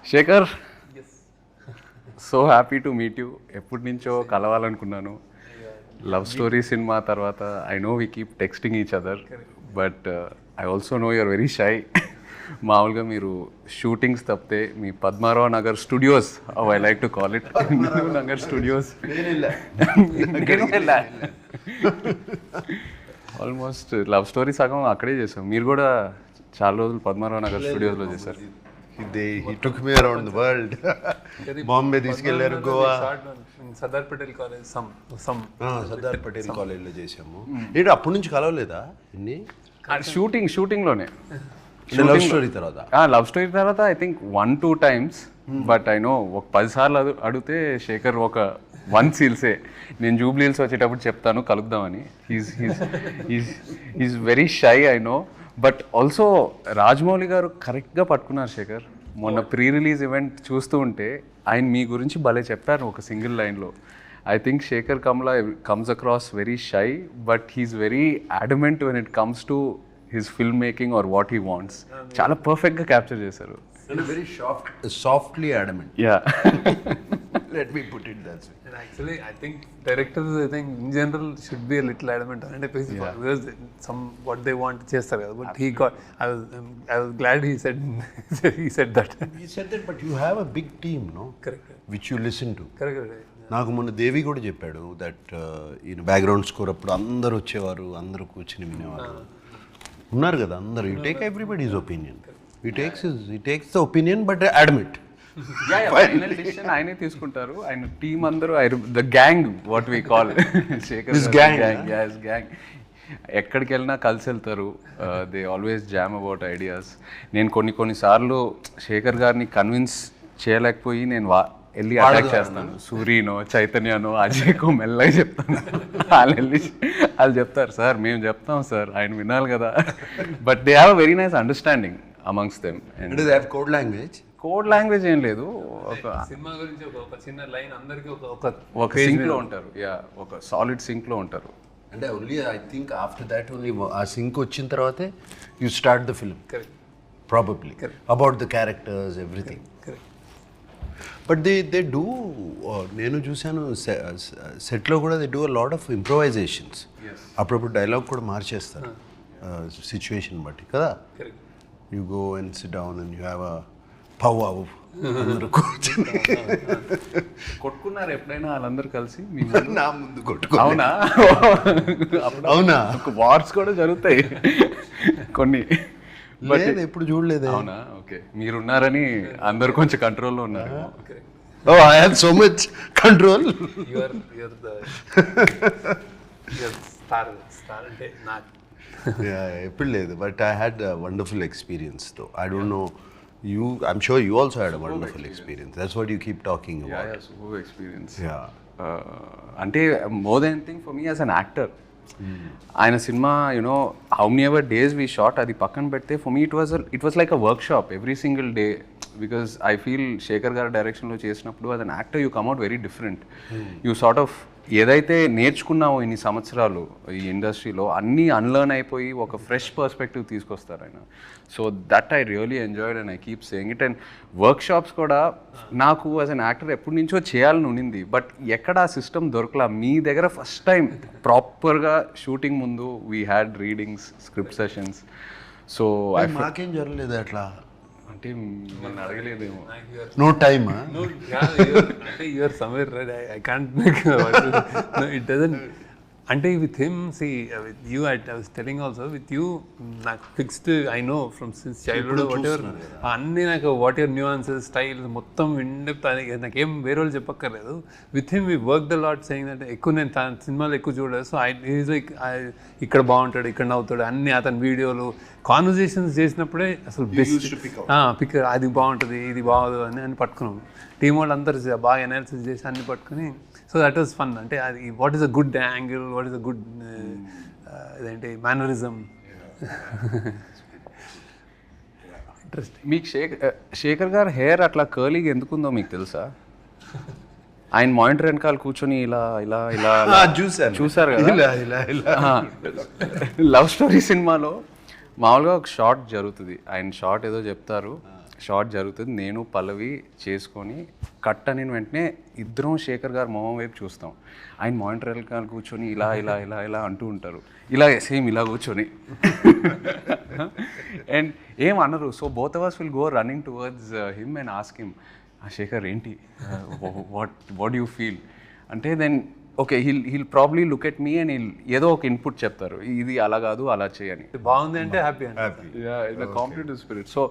Shekhar, so happy to meet you. ఎప్పటి నుంచో కలవాలనుకున్నాను. లవ్ స్టోరీ సినిమా తర్వాత I know we keep texting each other, but I also know you're very shy. మామూలుగా మీరు shootings తప్పితే మీ Padmarao Nagar studios, I like to call it Nagar studios, almost love story సగం అక్కడే చేసాం. మీరు కూడా చాలా రోజులు పద్మారావు నగర్ స్టూడియోస్లో చేశారు. He took me around the world. Bombay తీసుకెళ్లారు, గోవా, సర్దార్ పటేల్ కాలేజ్ సర్దార్ పటేల్ కాలేజ్లో చేసాము. ఏంటి అప్పటి నుంచి కలవలేదా ఇన్ని? షూటింగ్లోనే. లవ్ స్టోరీ తర్వాత లవ్ స్టోరీ తర్వాత I think 1-2 times, but I know ఒక 10 సార్లు అడిగితే శేఖర్ ఒక 1 సీల్సే. నేను జూబ్లీ హిల్స్ వచ్చేటప్పుడు చెప్తాను కలుద్దామని. Is very shy, I know. But also Rajamouli garu కరెక్ట్గా పట్టుకున్నారు శేఖర్. మొన్న ప్రీ రిలీజ్ ఈవెంట్ చూస్తూ ఉంటే ఆయన మీ గురించి భలే చెప్పారు ఒక సింగిల్ లైన్లో. I think Sekhar Kammula comes across very shy, but he's very adamant when it comes to his film making or what he wants. చాలా పర్ఫెక్ట్గా క్యాప్చర్ చేశారు. Very softly adamant. Yeah, let me put it that way. And actually I think directors, I think in general should be a little adamant on it, because some what they want చేస్తారు కదా. But he got, I was glad he said he said that. He said that, but you have a big team, no? Correct. Which you listen to. Correct. నాకు మొన్న దేవి కూడా చెప్పాడు that ఈయన background score అప్పుడు అందరూ వచ్చేవారు, అందరూ కూర్చుని వినేవారు ఉన్నారు కదా అందరూ. You take everybody's opinion. he takes the opinion but admit. Final decision ఆయనే తీసుకుంటారు. ఆయన టీం అందరూ, the gang what we call Sekhar gang. ఎక్కడికి వెళ్ళినా కలిసి వెళ్తారు. They always jam about ideas. నేను కొన్నిసార్లు శేఖర్ గారిని కన్విన్స్ చేయలేకపోయి నేను వెళ్ళి అటాక్ చేస్తాను. సూరీనో, చైతన్యనో, అజయ్కో మెల్లగా చెప్తాను. వాళ్ళు చెప్తారు సార్ మేము చెప్తాం సార్, ఆయన వినాలి కదా. But they have a very nice understanding amongst them. And they have code language. Code language ఏం లేదు. సినిమా గురించి ఒక చిన్న లైన్ అందరికి ఒక సింక్లో ఉంటారు. ఒక సాలిడ్ సింక్లో ఉంటారు. అంటే only I think after that only ఆ సింక్ వచ్చిన తర్వాతే you start the film probably about the characters everything. But they do, నేను చూశాను సెట్లో కూడా they do a lot of improvisations. అప్పుడప్పుడు డైలాగ్ కూడా మార్చేస్తారు సిచ్యువేషన్ బట్టి కదా. You go and SIT down and you have a pow అందరూ కూర్చొని కొట్టుకున్నారు ఎప్పుడైనా వాళ్ళందరూ కలిసి నా ముందు కొట్టుకో. అవునా? అవునా? వార్స్ కూడా జరుగుతాయి కొన్ని. లేదు ఎప్పుడు చూడలేదు. అవునా? ఓకే, మీరున్నారని అందరు కొంచెం కంట్రోల్లో ఉన్నారు. Oh, I have so much control. you're the star అంటే నాకు. ఎప్పుడు లేదు, but I had a wonderful experience తో. I don't know you, I'm sure you also had a wonderful experience. That's what you keep talking about. Yeah, superb experience. Yeah. అంటే more than anything for me as an actor, ఆయన cinema you know how many ever days we shot అది పక్కన పెడితే for me it was like a workshop every single day. Because I feel Shekhar garu డైరెక్షన్లో చేసినప్పుడు as an actor you come at very different. You sort of ఏదైతే నేర్చుకున్నామో ఇన్ని సంవత్సరాలు ఈ ఇండస్ట్రీలో అన్నీ అన్లర్న్ అయిపోయి ఒక ఫ్రెష్ పర్స్పెక్టివ్ తీసుకొస్తారు ఆయన. So that I really enjoyed and I keep saying it. And work shops కూడా నాకు యాజ్ అన్ యాక్టర్ ఎప్పటి నుంచో చేయాలని ఉండింది, బట్ ఎక్కడ ఆ సిస్టమ్ దొరకలా. మీ దగ్గర ఫస్ట్ టైం ప్రాపర్గా షూటింగ్ ముందు we had readings, script sessions. So మాకేం జరగలేదు అట్లా. అంటే మిమ్మల్ని అడగలేదేమో. No time. అంటే you're somewhere right. I can't make it doesn't. అంటే with him see with you I was telling also with you నాకు fixed I know from since childhood whatever అన్నీ నాకు వాట్ ఎవర్ న్యూఆన్సెస్ స్టైల్స్ మొత్తం in depth నాకేం వేరే వాళ్ళు చెప్పక్కర్లేదు. With him we work the lot saying అంటే ఎక్కువ నేను సినిమాలు ఎక్కువ చూడలేదు. సో ఈజ్ లైక్ ఇక్కడ బాగుంటాడు, ఇక్కడ నవ్వుతాడు, అన్ని అతని వీడియోలు కాన్వర్జేషన్స్ చేసినప్పుడే అసలు బెస్ట్ పిక్ అది బాగుంటుంది ఇది బాగోదు అని పట్టుకున్నాం. టీం వాళ్ళు అందరూ బాగా అనాలిసిస్ చేసి అన్ని పట్టుకుని. So that was fun. అంటే అది what is a good angle, what is a good ఇదేంటి మేనరిజం. ఇంట్రెస్టింగ్. మీకు శేఖర్ గారు హెయిర్ అట్లా కర్లీగా ఎందుకుందో మీకు తెలుసా? ఆయన మానిటర్ వెనకాల కూర్చొని ఇలా ఇలా ఇలా చూసారు కదా. లవ్ స్టోరీ సినిమాలో మామూలుగా ఒక షార్ట్ జరుగుతుంది, ఆయన షార్ట్ ఏదో చెప్తారు, షార్ట్ జరుగుతుంది, నేను పల్లవి చేసుకొని కట్ అని వెంటనే ఇద్దరం శేఖర్ గారు మొహం వైపు చూస్తాం. ఆయన మానిటర్ వెనకాల కూర్చొని ఇలా ఇలా ఇలా ఇలా అంటూ ఉంటారు, ఇలా సేమ్ ఇలా కూర్చొని అండ్ ఏం అనరు. So both of us will go running towards him and ask him, Sekhar ఏంటి, వాట్ యూ ఫీల్ అంటే, then okay he'll probably look at me and ఏదో ఒక ఇన్పుట్ చెప్తారు, ఇది అలా కాదు అలా చేయని. బాగుంది అంటే హ్యాపీ అండి. Competitive spirit. సో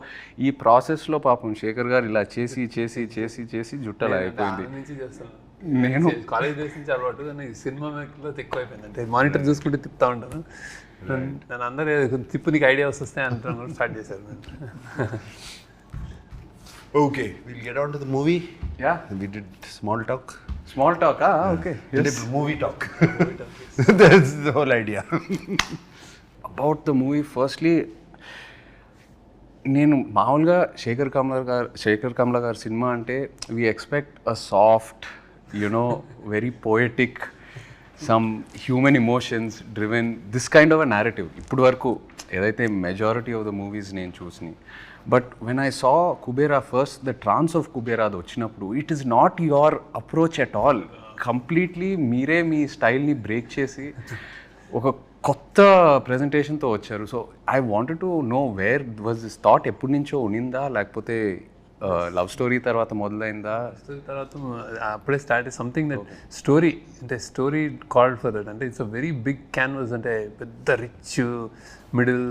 ఈ ప్రాసెస్లో పాపం శేఖర్ గారు ఇలా చేసి చేసి చేసి చేసి జుట్టలా అయిపోయింది. నుంచి చేస్తాను నేను కాలేజ్ డేస్ నుంచి అలవాటు, కానీ సినిమా మేకర్లో ఎక్కువ అయిపోయింది. అంటే మానిటర్ చూసుకుంటే తిప్పుతా ఉంటాను, నన్ను అందరూ తిప్పు నీకు ఐడియా వస్తే అంటాను స్టార్ట్ చేశారు. Okay, we'll get on to the movie. Yeah. We did small talk. Small talk okay Movie talk. That's the whole idea. About the movie firstly నేను మామూలుగా శేఖర్ కమ్ల గారి సినిమా అంటే we expect a soft you know very poetic some human emotions driven this kind of a narrative ఇప్పుడు వరకు ఏదైతే majority of the movies నేను చూసినాయి. But when I saw Kubera first, the trance of Kubera అది వచ్చినప్పుడు it is not your approach at all. Completely మీరే మీ స్టైల్ని break చేసి ఒక కొత్త ప్రజెంటేషన్తో వచ్చారు. So I wanted to know where was this thought, ఎప్పటి నుంచో ఉనిందా లేకపోతే లవ్ స్టోరీ తర్వాత మొదలైందా? తర్వాత అప్పుడే స్టార్ట్ సంథింగ్ దట్ స్టోరీ, అంటే స్టోరీ కాల్డ్ ఫర్ దట్. అంటే it's a very big canvas, అంటే పెద్ద rich middle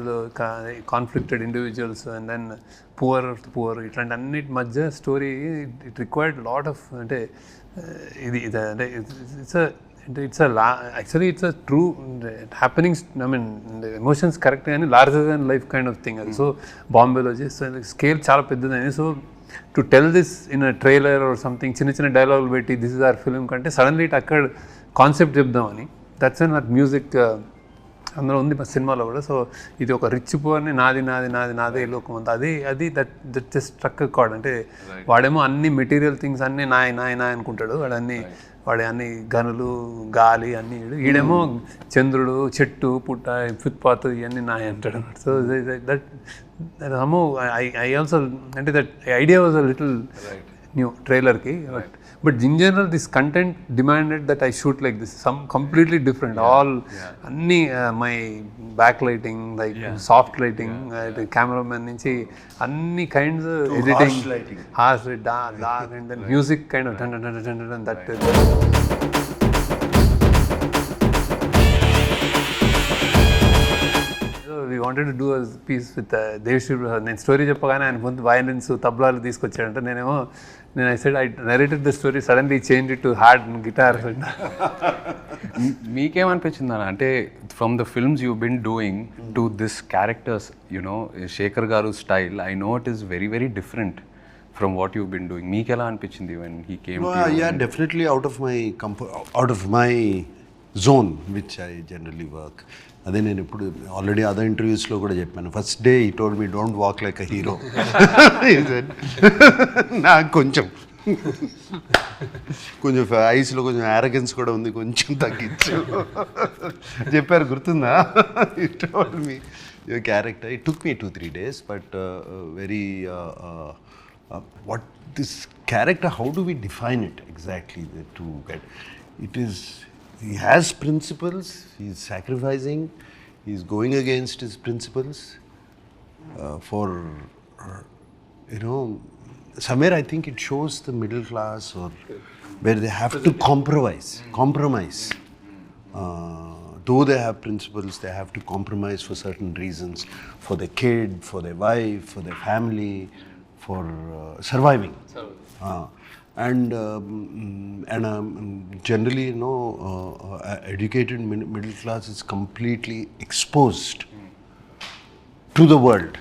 conflicted individuals and then poor ఇట్లాంటి అన్నిటి మధ్య story. It required lot of, అంటే ఇది అంటే it's actually it's a true happenings. I mean emotions correct కానీ larger than life kind of thing అది. సో బాంబేలో చేస్తే స్కేల్ చాలా పెద్దదని. So to tell this in a trailer or something, చిన్న చిన్న డైలాగులు పెట్టి దిస్ ఇస్ అవర్ ఫిల్మ్ కంటే సడన్లీ ఇట్ అక్కడ కాన్సెప్ట్ చెప్దామని, దట్స్ అండ్ నాకు మ్యూజిక్ అందులో ఉంది మా సినిమాలో కూడా. సో ఇది ఒక రిచ్ పువర్ని నాది నాది నాది నాదే లోకం అంతా, అది దట్ జస్ట్ స్ట్రక్ కార్డ్. అంటే వాడేమో అన్ని మెటీరియల్ థింగ్స్ అన్నీ నాయ అనుకుంటాడు, వాడి అన్ని గనులు గాలి అన్నీ, ఈడేమో చంద్రుడు చెట్టు పుట్ట ఫుట్పాత్ ఇవన్నీ నాయ అంటాడు. సో దట్ ఐ ఆల్సో, అంటే that idea was a little new ట్రైలర్కి. But in general this content demanded that I shoot like this, some completely different. All అన్నీ my back lighting, like soft lighting, cameraman నుంచి అన్ని kinds, editing, harsh dark and then music kind of that. We wanted to do a piece with Devshri Prasad. నేను story చెప్పగానే ఆయన ముందు violins తబలాలు తీసుకొచ్చాడంటే నేను I said I narrated the story, suddenly changed it to hard guitar. మీకేమనిపించింది అన్న, అంటే from the films you been doing to this characters, you know Shekhar garu style, I know it is very very different from what you been doing. మీకు ఎలా అనిపించింది when he came to you? Yeah, definitely out of my out of my zone which I generally work. అదే నేను ఇప్పుడు already other ఇంటర్వ్యూస్లో కూడా చెప్పాను. First day ఈ told me don't walk like a hero. నాకు కొంచెం ఐస్లో కొంచెం యారగెన్స్ కూడా ఉంది, కొంచెం తగ్గించు చెప్పారు, గుర్తుందా? He told me your character. It took me 2-3 days, but very what this character, how do we define it exactly to get it is. He has principles, he is sacrificing, he is going against his principles for, somewhere I think it shows the middle class or where they have to compromise. Though they have principles, they have to compromise for certain reasons, for their kid, for their wife, for their family, for surviving. And generally, educated middle class is completely exposed to the world,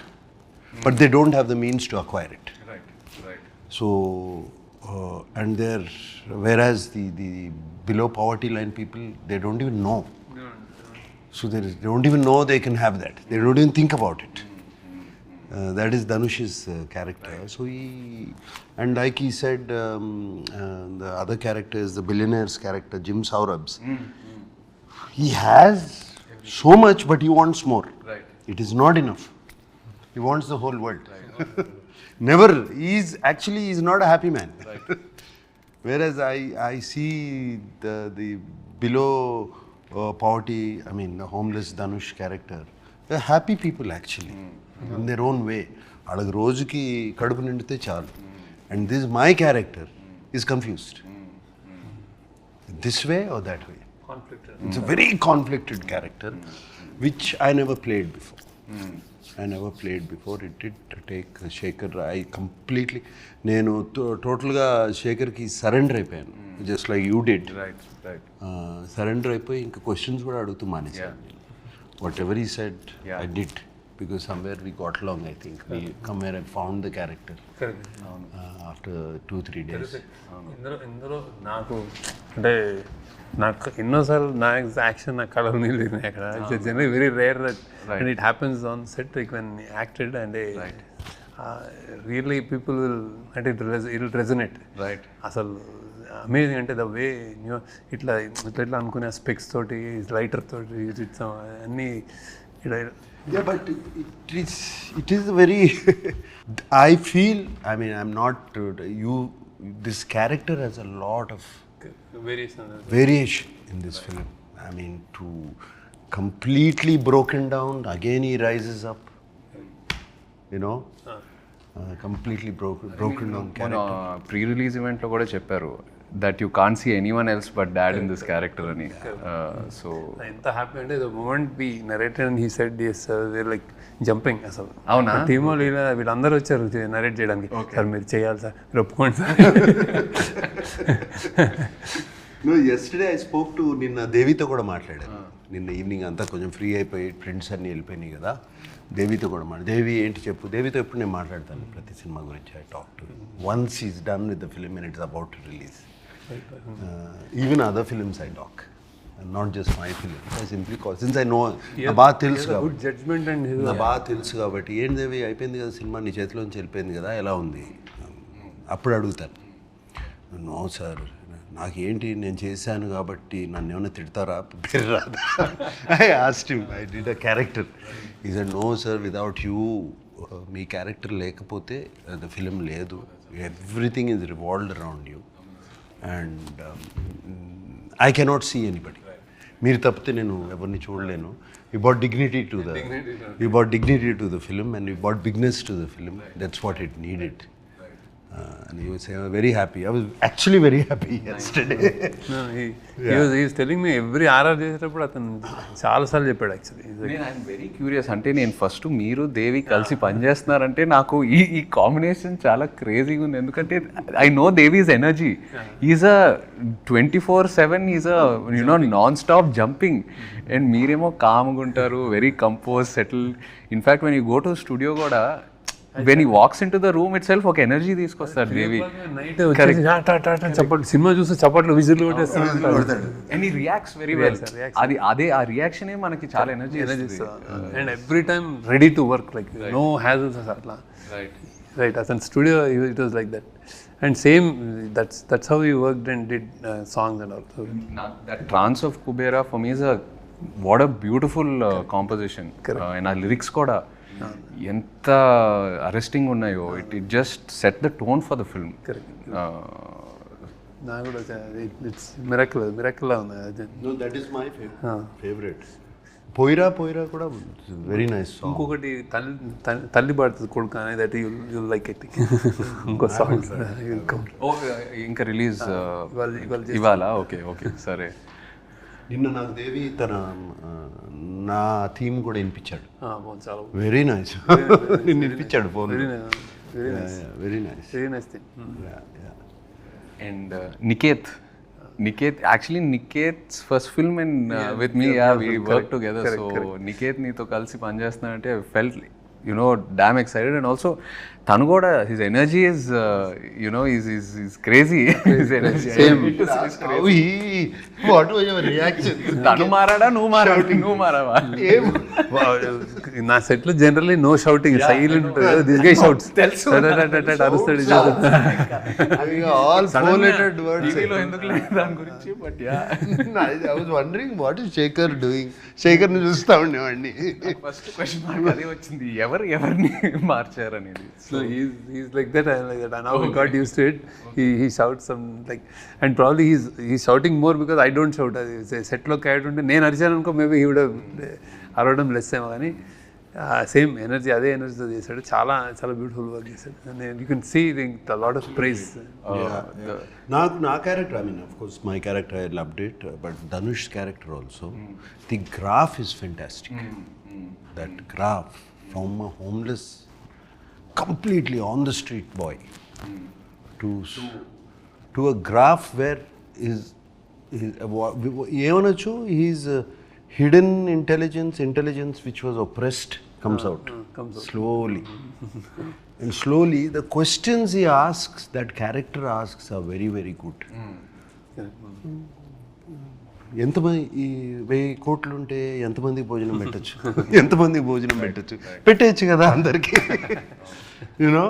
but they don't have the means to acquire it. Right. So, and whereas the below poverty line people, they don't even know. So they don't even know they can have that. They don't even think about it. That is Dhanush's character. Right. So and like he said, the other character is the billionaire's character, Jim Saurabh's. He has so much, but he wants more. Right. It is not enough. He wants the whole world. Right. Never. He's not a happy man. Right. Whereas I see the below poverty, I mean the homeless Dhanush character, they're happy people actually in their own way. వాళ్ళకి రోజుకి కడుపు నిండితే చాలు. And this my character is confused. This way or that way. Conflicted. It's a very conflicted character, which I never played before. It did take Shekhar. I completely, నేను టోటల్గా శేఖర్కి surrender అయిపోయాను, just like you did. Surrender అయిపోయి ఇంకా questions కూడా అడుగుతూ మానేసాను. Whatever he said I did, because somewhere we got long. I think we come where I found the character after 2-3 days. ఇందులో నాకు అంటే నాకు ఎన్నోసార్లు నా యాక్షన్ నా కలర్ నీళ్ళు అక్కడ. It's generally very rare that and it happens on set like when acted and really people will అంటే ఇట్ రెజనేట్. రైట్. అసలు అమేజింగ్ అంటే ద వే ఇట్లా ఇట్లా అనుకునే స్పెక్స్ తోటి లైటర్ తోటి అన్నీ ఇట్లా. Yeah, but it is very. I feel. I mean, I'm not. This character has a lot of variation in this film. I mean, to completely broken down. Again, he rises up. You know, completely broken down character. Pre-release event lo kuda chepparu that you can't see anyone else but dad in this character ani. So ఎంత happy అంటే the moment we narrated and he said yes, we're like jumping అసలు. అవునా? Team వీళ్ళందరూ వచ్చారు narrate చేయడానికి. Sir మీరు చేయాలి sir, మీరు ఒప్పుకోండి sir. No, yesterday I spoke to నిన్న దేవితో కూడా మాట్లాడాను. నిన్న ఈవినింగ్ అంతా కొంచెం ఫ్రీ అయిపోయి ఫ్రెండ్స్ అన్నీ వెళ్ళిపోయినాయి కదా, దేవితో కూడా దేవి ఏంటి చెప్పు. దేవితో ఎప్పుడు నేను మాట్లాడతాను ప్రతి సినిమా గురించి. I talk to once is done with the film and it's about to release. Even other films I talk, not just my film. I simply call since I know నా బాగా తెలుసు కాబట్టి ఏంటి దేవి అయిపోయింది కదా సినిమా, నీ చేతిలోంచి వెళ్ళిపోయింది కదా, ఎలా ఉంది అప్పుడు అడుగుతాను. నో సార్, నాకేంటి నేను చేశాను కాబట్టి నన్ను ఏమైనా తిడతారా, పేరు రాదా. I asked him, I did a character. He said no sir, without you మీ క్యారెక్టర్ లేకపోతే ద ఫిలిం లేదు. Everything is revolved around you and I cannot see anybody. మీరు తప్పితే నేను ఎవరిని చూడలేను. You brought dignity to the film and you brought bigness to the film. That's what it needed. And he was very happy. I was actually very happy yesterday. No, he was telling me every RR చేసేటప్పుడు అతను చాలాసార్లు చెప్పాడు actually. I'm very curious. అంటే నేను first మీరు దేవి కలిసి పనిచేస్తున్నారంటే నాకు ఈ కాంబినేషన్ చాలా క్రేజీగా ఉంది. ఎందుకంటే I know Devi's energy. Is a 24/7 is a non stop jumping and మీరేమో కామ్గా ఉంటారు, very compose, settle. In fact when you go to studio కూడా when he walks into the room itself ఒక ఎనర్జీ తీసుకొస్తాడు దేవి. చప్పట్లు సినిమా చూస్తే చప్పట్లు whistle కొట్టేస్తాడు and he reacts very well. అదే ఆ రియాక్షనే మనకి చాలా energy and every time ready to work like no hassles అట్లా. రైట్ అతని studio it was like that and same that's how you worked and did songs and all. That trance of Kubera for me is a what a beautiful composition. And ఆ lyrics కూడా ఎంత arresting ఉన్నాయో. It just set the tone for the film. నాకు కూడా it's miracle ఉంది. No, that is my favorite. పోయిరా కూడా very nice song. ఇంకొకటి తల్లి పాడుతుంది కొడుకు అనేది దట్ యు లైక్ ఇట్. ఇంకో సాంగ్ ఇంకా రిలీజ్ ఇవాళ. ఓకే సరే. నిన్న నాకు దేవి తన నా థీమ్ కూడా వినిపించాడు. చాలా వెరీ నైస్. నిన్ను వినిపించాడు phone. Very nice thing. And Niketh actually Niketh's first film and with me we worked together. So Niketh నీతో కలిసి పనిచేస్తున్నానంటే I felt damn excited. And also tanu kuda his energy is is crazy. His energy same is crazy. What was your reaction? tanu marada nu marava. నా set లో generally no shouting, silent ఉంటుంది. This guy shouts అరుస్తాడు. all four lettered words. టీవీలో ఎందుకు లేదు దాని గురించి. But I was wondering what is Shekhar doing. Shekhar ని చూస్తా ఉండేవాడిని. ఫస్ట్ క్వశ్చన్ మార్క్ అదే వచ్చింది. ఎవరిని మార్చారు అనేది. So he's like that. I'm like that. And now he got used to it. He shouts some like, and probably he's shouting more because I don't shout. Set లో క్యారెక్టర్ ఉంటే నేను అరిచాను అనుకో, మేబీ he would have అరవడం less ఏమో, కానీ same energy, అదే ఎనర్జీతో చేశాడు. చాలా చాలా బ్యూటిఫుల్ వర్క్ చేశాడు. You can see lot of praise. నాకు నా character, I mean of course my character I loved it, but Dhanush character also, the graph is fantastic. That graph from a homeless, completely on the street boy to a graph where is ఏమనొచ్చు, his hidden intelligence which was oppressed comes out slowly. And slowly the questions he asks, that character asks, are very very good. ఎంతమంది ఈ 1000 కోట్లు ఉంటే ఎంతమందికి భోజనం పెట్టచ్చు, ఎంతమందికి భోజనం పెట్టచ్చు కదా అందరికీ. You know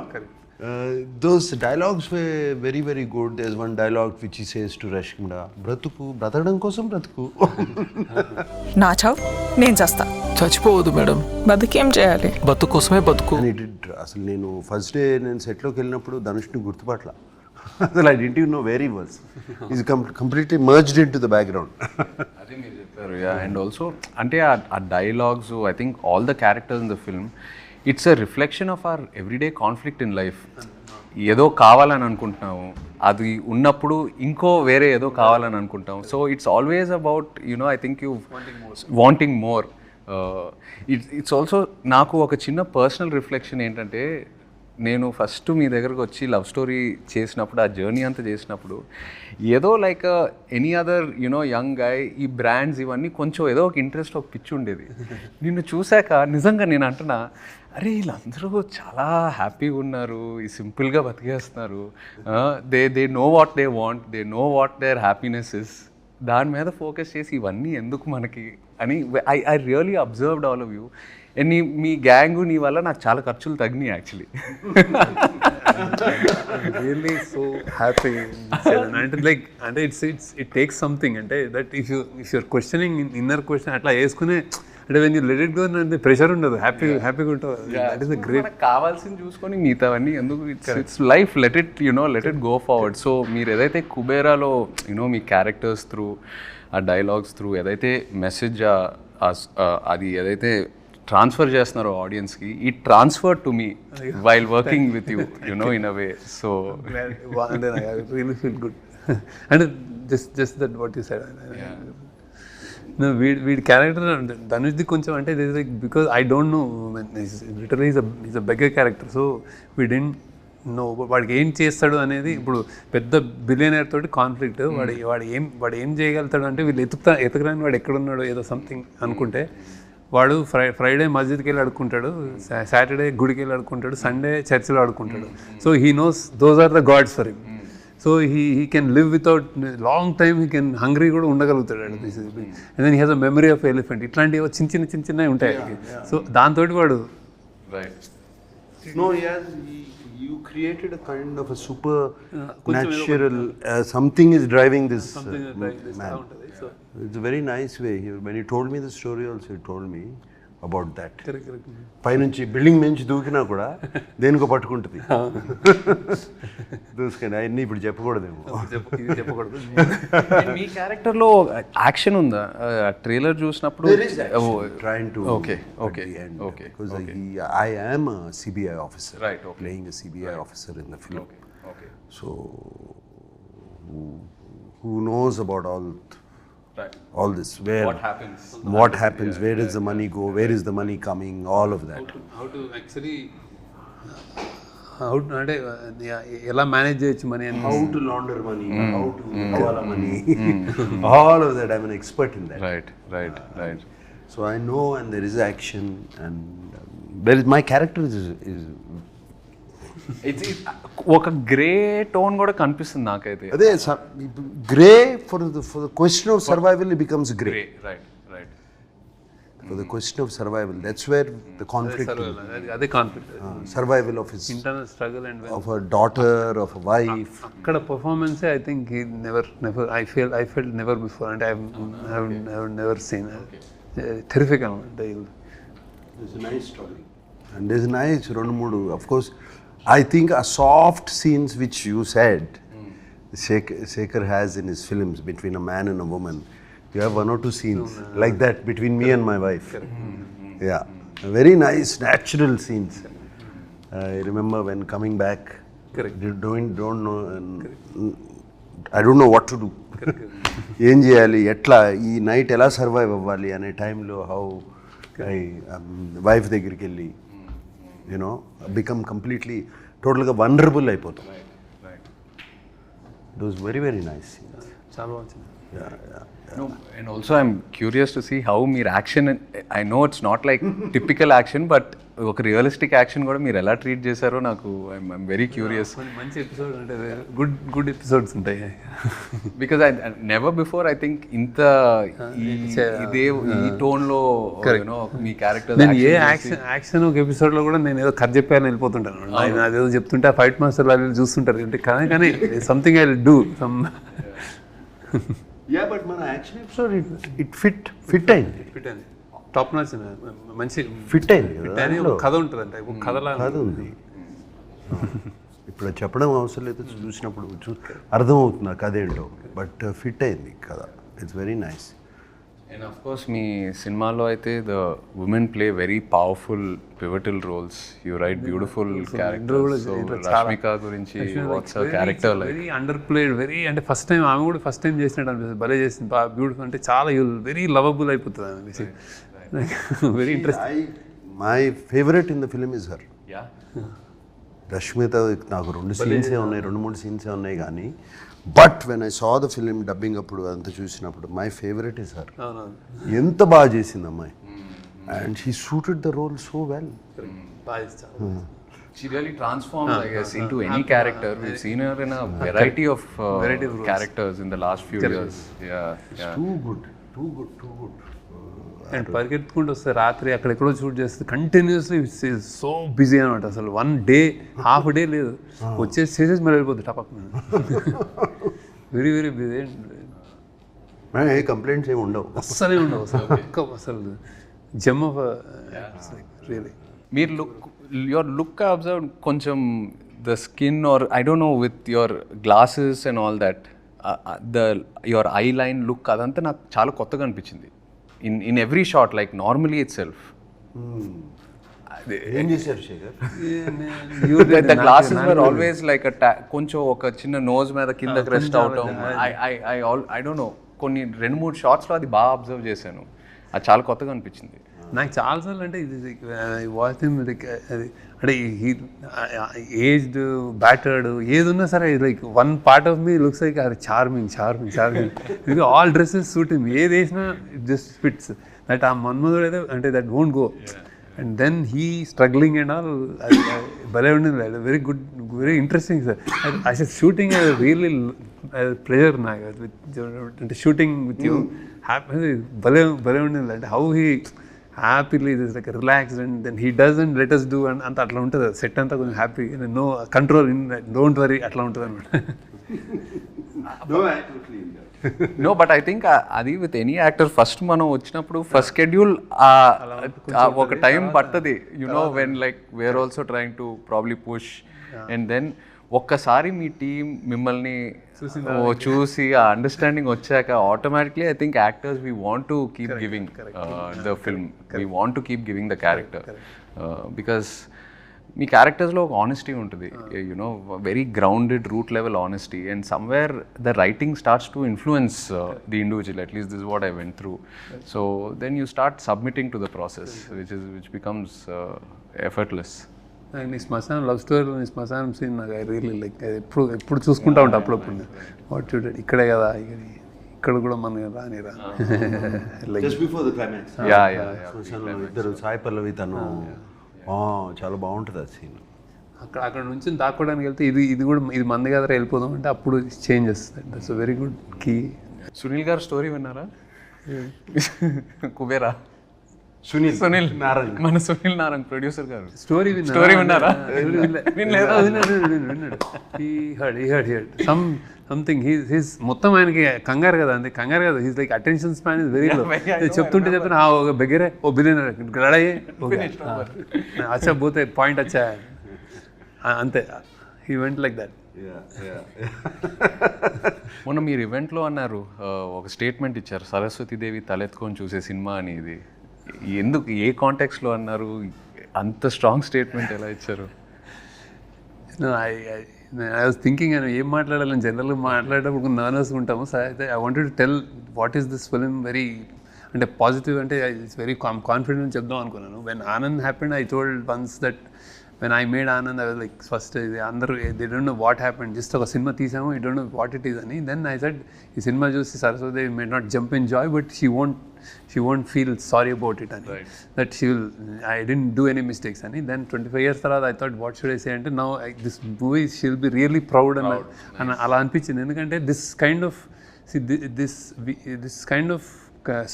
those dialogues were very very good. There's one dialogue which he says to Rashmida, బ్రతకడం కోసం బ్రతుకు. నా చావు నేను చేస్తా. చచ్చిపోవద్దు మేడం, బతుకేం చేయాలి, బతుకు కోసమే బతుకు. అసలు నేను ఫస్ట్ డే నేను సెట్లోకి వెళ్ళినప్పుడు ధనుష్ని గుర్తుపట్ల. అసలు I didn't know where he was. Is completely merged into the background. అదే మీరు చెప్పారు. అండ్ ఆల్సో అంటే ఆ dialogues, I think all the characters in the film, it's a reflection of our everyday conflict in life. ఏదో కావాలని అనుకుంటున్నాము, అది ఉన్నప్పుడు ఇంకో వేరే ఏదో కావాలని అనుకుంటాం. So it's always about I think you wanting more. It's also నాకు ఒక చిన్న పర్సనల్ రిఫ్లెక్షన్ ఏంటంటే, నేను ఫస్ట్ మీ దగ్గరకు వచ్చి లవ్ స్టోరీ చేసినప్పుడు, ఆ జర్నీ అంతా చేసినప్పుడు, ఏదో like any other young guy, ఈ బ్రాండ్స్ ఇవన్నీ కొంచెం ఏదో ఒక ఇంట్రెస్ట్, ఒక పిచ్చి ఉండేది. నిన్ను చూశాక నిజంగా నేను అంటున్నా, అరే వీళ్ళందరూ చాలా హ్యాపీగా ఉన్నారు, ఈ సింపుల్గా బతికేస్తున్నారు, they know what they want, they know what their happiness is. దాని మీద ఫోకస్ చేసి ఇవన్నీ ఎందుకు మనకి అని I really observed all of you. And మీ గ్యాంగ్ నీ వల్ల నాకు చాలా ఖర్చులు తగ్గినాయి యాక్చువల్లీ. Really so happy. అంటే లైక్ అంటే ఇట్ టేక్స్ సంథింగ్, అంటే that if you're questioning inner question అట్లా వేసుకునే, అంటే when you let it go అంటే ప్రెషర్ ఉండదు, హ్యాపీగా ఉంటుంది. That is great. కావాల్సింది చూసుకొని మిగతావన్నీ ఎందుకు, it's life, let it go forward. So మీరు ఏదైతే కుబేరాలో మీ క్యారెక్టర్స్ త్రూ, ఆ డైలాగ్స్ త్రూ ఏదైతే మెసేజ్ అది ఏదైతే ట్రాన్స్ఫర్ చేస్తున్నారో ఆడియన్స్కి, ఈ transfer to me while working with you in a way. So really feel good. అంటే just that what you said. వీడి క్యారెక్టర్ ధనుష్ది కొంచెం అంటే because I don't know, literally is a beggar character. So we don't know వాడికి ఏం చేస్తాడు అనేది. ఇప్పుడు పెద్ద బిలియనర్ తోటి కాన్ఫ్లిక్ట్, వాడు ఏం చేయగలుగుతాడు అంటే, వీళ్ళు ఎతకరాని వాడు ఎక్కడున్నాడో ఏదో సంథింగ్ అనుకుంటే, వాడు ఫ్రైడే మస్జిద్కి వెళ్ళి అడుక్కుంటాడు, సాటర్డే గుడికి వెళ్ళి అడుక్కుంటాడు, సండే చర్చిలో అడుక్కుంటాడు. So he knows those are the gods for him. So he can live without long time, he can hungry కూడా ఉండగలుగుతాడు. And then he has a memory of elephant. ఇట్లాంటివి చిన్న చిన్నవి ఉంటాయి. సో దాంతో వాడు No, you created a kind of a supernatural, something is driving this man. It's a very nice way. When you told me the story also, you told me about that. correct. పైనుంచి building నుంచి దూకినా కూడా దేనికో పట్టుకుంటుంది. దూసుకొని అవన్నీ ఇప్పుడు చెప్పకూడదేమో. చెప్పకూడదు. మీ క్యారెక్టర్లో యాక్షన్ ఉందా? ట్రైలర్ చూసినప్పుడు Trying to Okay. Because I am a CBI officer, Right, okay. playing a CBI officer in the film. Okay. So who knows about all this, where what happens, where does the money go, where is the money coming, all of that. How to actually అంటే ఎలా manage చేయొచ్చు money అని, How to launder money, how to hawala money, all of that. I'm an expert in that. Right. So I know, and there is action, and there is, my character is ఒక grey tone కూడా కనిపిస్తుంది నాకైతే. అదే grey for the question of survival it becomes grey. Right. For the question of survival, that's where the conflict, అదే conflict, survival of his, internal struggle and of a daughter, of a wife. అక్కడ performance I think he never I felt never before. అంటే I have never seen. Terrific అనమాట. It's a nice story. And there's nice, రెండు మూడు, of course, I think a soft scenes which you said, Shekhar has in his films between a man and a woman. You have one or two scenes like that between me and my wife. Yeah, very nice, natural scenes. I remember when coming back, don't know, I don't know what to do. ఏం చేయాలి, ఎట్లా ఈ night ఎలా survive అవ్వాలి అనే టైంలో how I wife దగ్గరికి వెళ్ళి యూనో బికమ్ కంప్లీట్లీ టోటల్గా వనరబుల్ అయిపోతాం. It was very very nice. చాలా బాగుంది. No, and also I'm curious to see how మీరు action, I know it's not like typical action, but ఒక రియలిస్టిక్ యాక్షన్ కూడా మీరు ఎలా ట్రీట్ చేశారో నాకు ఐఎమ్ వెరీ క్యూరియస్. మంచి ఎపిసోడ్ అంటే గుడ్ ఎపిసోడ్స్ ఉంటాయి. Because I never before I think ఇంత ఇదే ఈ టోన్లో మీ క్యారెక్టర్. నేను ఏ యాక్షన్ ఒక ఎపిసోడ్లో కూడా నేను ఏదో కథ చెప్పాను వెళ్ళిపోతుంటాను. ఆయన అదేదో చెప్తుంటే ఆ ఫైట్ మాస్టర్ వాళ్ళు చూస్తుంటారు అంటే కానీ something I will do some. Yeah but మన యాక్షన్ ఎపిసోడ్ ఇట్ ఫిట్ అయింది. టాప్ నాచ్ మంచి ఫిట్ అయింది. కథ ఉంటుంది అంటే కథలా కథ ఉంది. ఇప్పుడు చెప్పడం అవసరం లేదు, చూసినప్పుడు అర్థమవుతుంది ఆ కథ ఏంటో. బట్ ఫిట్ అయింది కథ. It's very nice. And of course మీ సినిమాలో అయితే the women play very powerful pivotal roles. You write beautiful characters. So Rashmika గురించి what's her character like? Very underplayed, very అంటే ఫస్ట్ టైం ఆమె కూడా ఫస్ట్ టైం చేసినట్టు అనిపిస్తుంది. భలే చేసింది, బాగా బ్యూటిఫుల్, అంటే చాలా వెరీ లవబుల్ అయిపోతుంది ఆమె. Very interesting. My favourite in the film is her. Yeah, Rashmita నాకు రెండు మూడు సీన్సే ఉన్నాయి కానీ but when I saw the film dubbing అప్పుడు అంతా చూసినప్పుడు మై ఫేవరెట్ ఇస్ హర్. ఎంత బాగా చేసింది అమ్మాయి. And she suited the role so well. She really transforms, I guess, into any character. We've seen her in a variety of characters in the last few years. Yeah. Too good. And పరిగెత్తుకుంటూ వస్తే రాత్రి అక్కడెక్కడో shoot చేస్తే continuously so busy అనమాట. అసలు one day half day లేదు, చేసేసి మళ్ళీ వెళ్ళిపోతుంది టపక్. Very very busy. ఏ కంప్లైంట్స్ ఏమి ఉండవు, అస్సలే ఉండవు అసలు జమ్ ఆఫ్ రియలీ. మీరు your look I observed కొంచెం the skin or I don't know with your glasses and all that, your eye line look అదంతా నాకు చాలా కొత్తగా అనిపించింది in every shot, like normally itself. ఏం చేశారు Shekhar? The glasses were always like కొంచెం ఒక చిన్న నోజ్ మీద కిందకి రెస్ట్ అవటం. I don't know, కొన్ని 2-3 షాట్స్లో అది బాగా అబ్జర్వ్ చేశాను. అది చాలా కొత్తగా అనిపించింది నాకు చాలాసార్లు. అంటే ఇది వాచ్ హిమ్ లైక్ అది అంటే ఏజ్డ్ బ్యాటర్డ్ ఏది ఉన్నా సరే లైక్ వన్ పార్ట్ ఆఫ్ మీ లుక్స్ లైక్ అది charming. All dresses suit him, ఏది వేసినా ఇట్ జస్ట్ ఫిట్స్. దట్ ఆ మన్మధుడు అయితే అంటే that won't go. And then he struggling and all భలే ఉండింది. Very good, very interesting sir. అసలు షూటింగ్ రియల్లీ ప్లెజర్ నాకు అంటే షూటింగ్ విత్ యూ. హ్యాపీ భలే ఉండింది. అంటే how he happily this like relaxed and then he doesn't let us do అంత అట్లా ఉంటుంది. సెట్ అంతా కొంచెం happy, no control, don't worry అట్లా ఉంటుంది అనమాట. నో బట్ ఐ థింక్ అది విత్ ఎనీ యాక్టర్ ఫస్ట్ మనం వచ్చినప్పుడు ఫస్ట్ షెడ్యూల్ ఒక టైం పడుతుంది. You know when like where also trying to probably push and then ఒక్కసారి మీ టీం మిమ్మల్ని చూసి ఆ అండర్స్టాండింగ్ వచ్చాక automatically I think actors we want to keep giving the film, we want to keep giving the character. Because మీ క్యారెక్టర్స్లో ఒక honesty ఉంటుంది, you know very grounded root level honesty. And somewhere the writing starts to influence the individual. At least this what I went through. So then you start submitting to the process which becomes effortless. నీ శ్మశానం love స్టోరీలో నీ శ్మశానం scene నాకు I really like. ఎప్పుడు చూసుకుంటా ఉంటా అప్పుడప్పుడు. వాట్ చూడండి ఇక్కడే కదా, ఇక్కడ కూడా మన రానిరా. ఇద్దరు సాయి పల్లవి తను చాలా బాగుంటుంది ఆ సీన్. అక్కడ నుంచి దాక్కోవడానికి వెళ్తే ఇది కూడా ఇది మంది కదా వెళ్ళిపోదాం అంటే అప్పుడు చేంజ్ చేస్తుంది. That's a very good key. Sunil గారు స్టోరీ విన్నారా? కుబేరా సునీల్ నారాయణ్, మన సునీల్ నారాయణ్ ప్రొడ్యూసర్ గారు స్టోరీ విన్నారా? విన్నాడు. సంథింగ్ హీస్ మొత్తం ఆయనకి కంగారు కదా అంతే కంగారు కదా he's like attention span is very low చెప్తుంటే ఒక బెగరే ఓ బిలియనర్ రెడీ అచ్చా పోతే పాయింట్ వచ్చా అంతే హీ వెంట్ లైక్ దట్. మొన్న మీరు ఈవెంట్లో అన్నారు ఒక స్టేట్మెంట్ ఇచ్చారు, సరస్వతీదేవి తలెత్తుకొని చూసే సినిమా అని. ఇది ఎందుకు, ఏ కాంటెక్స్లో అన్నారు? అంత స్ట్రాంగ్ స్టేట్మెంట్ ఎలా ఇచ్చారు? ఐ వాజ్ థింకింగ్ అని ఏం మాట్లాడాలని జనరల్గా మాట్లాడేటప్పుడు నర్వస్గా ఉంటాము. సో అయితే I wanted to tell what is this film very అంటే పాజిటివ్ అంటే ఇట్స్ వెరీ కాన్ఫిడెంట్ చెప్దాం అనుకున్నాను. When Anand happened I told once that when I made Anand, I was like, first, they don't know what happened. Just a cinema teasamu, you don't know what it is. And then I said, this cinema juice Saraswati may not jump in joy, but she won't feel sorry about it. And right. That I didn't do any mistakes. And then 25 years later, I thought, what should I say? And now this movie, she'll be really proud. And ala anpichindi endukante this kind of this kind of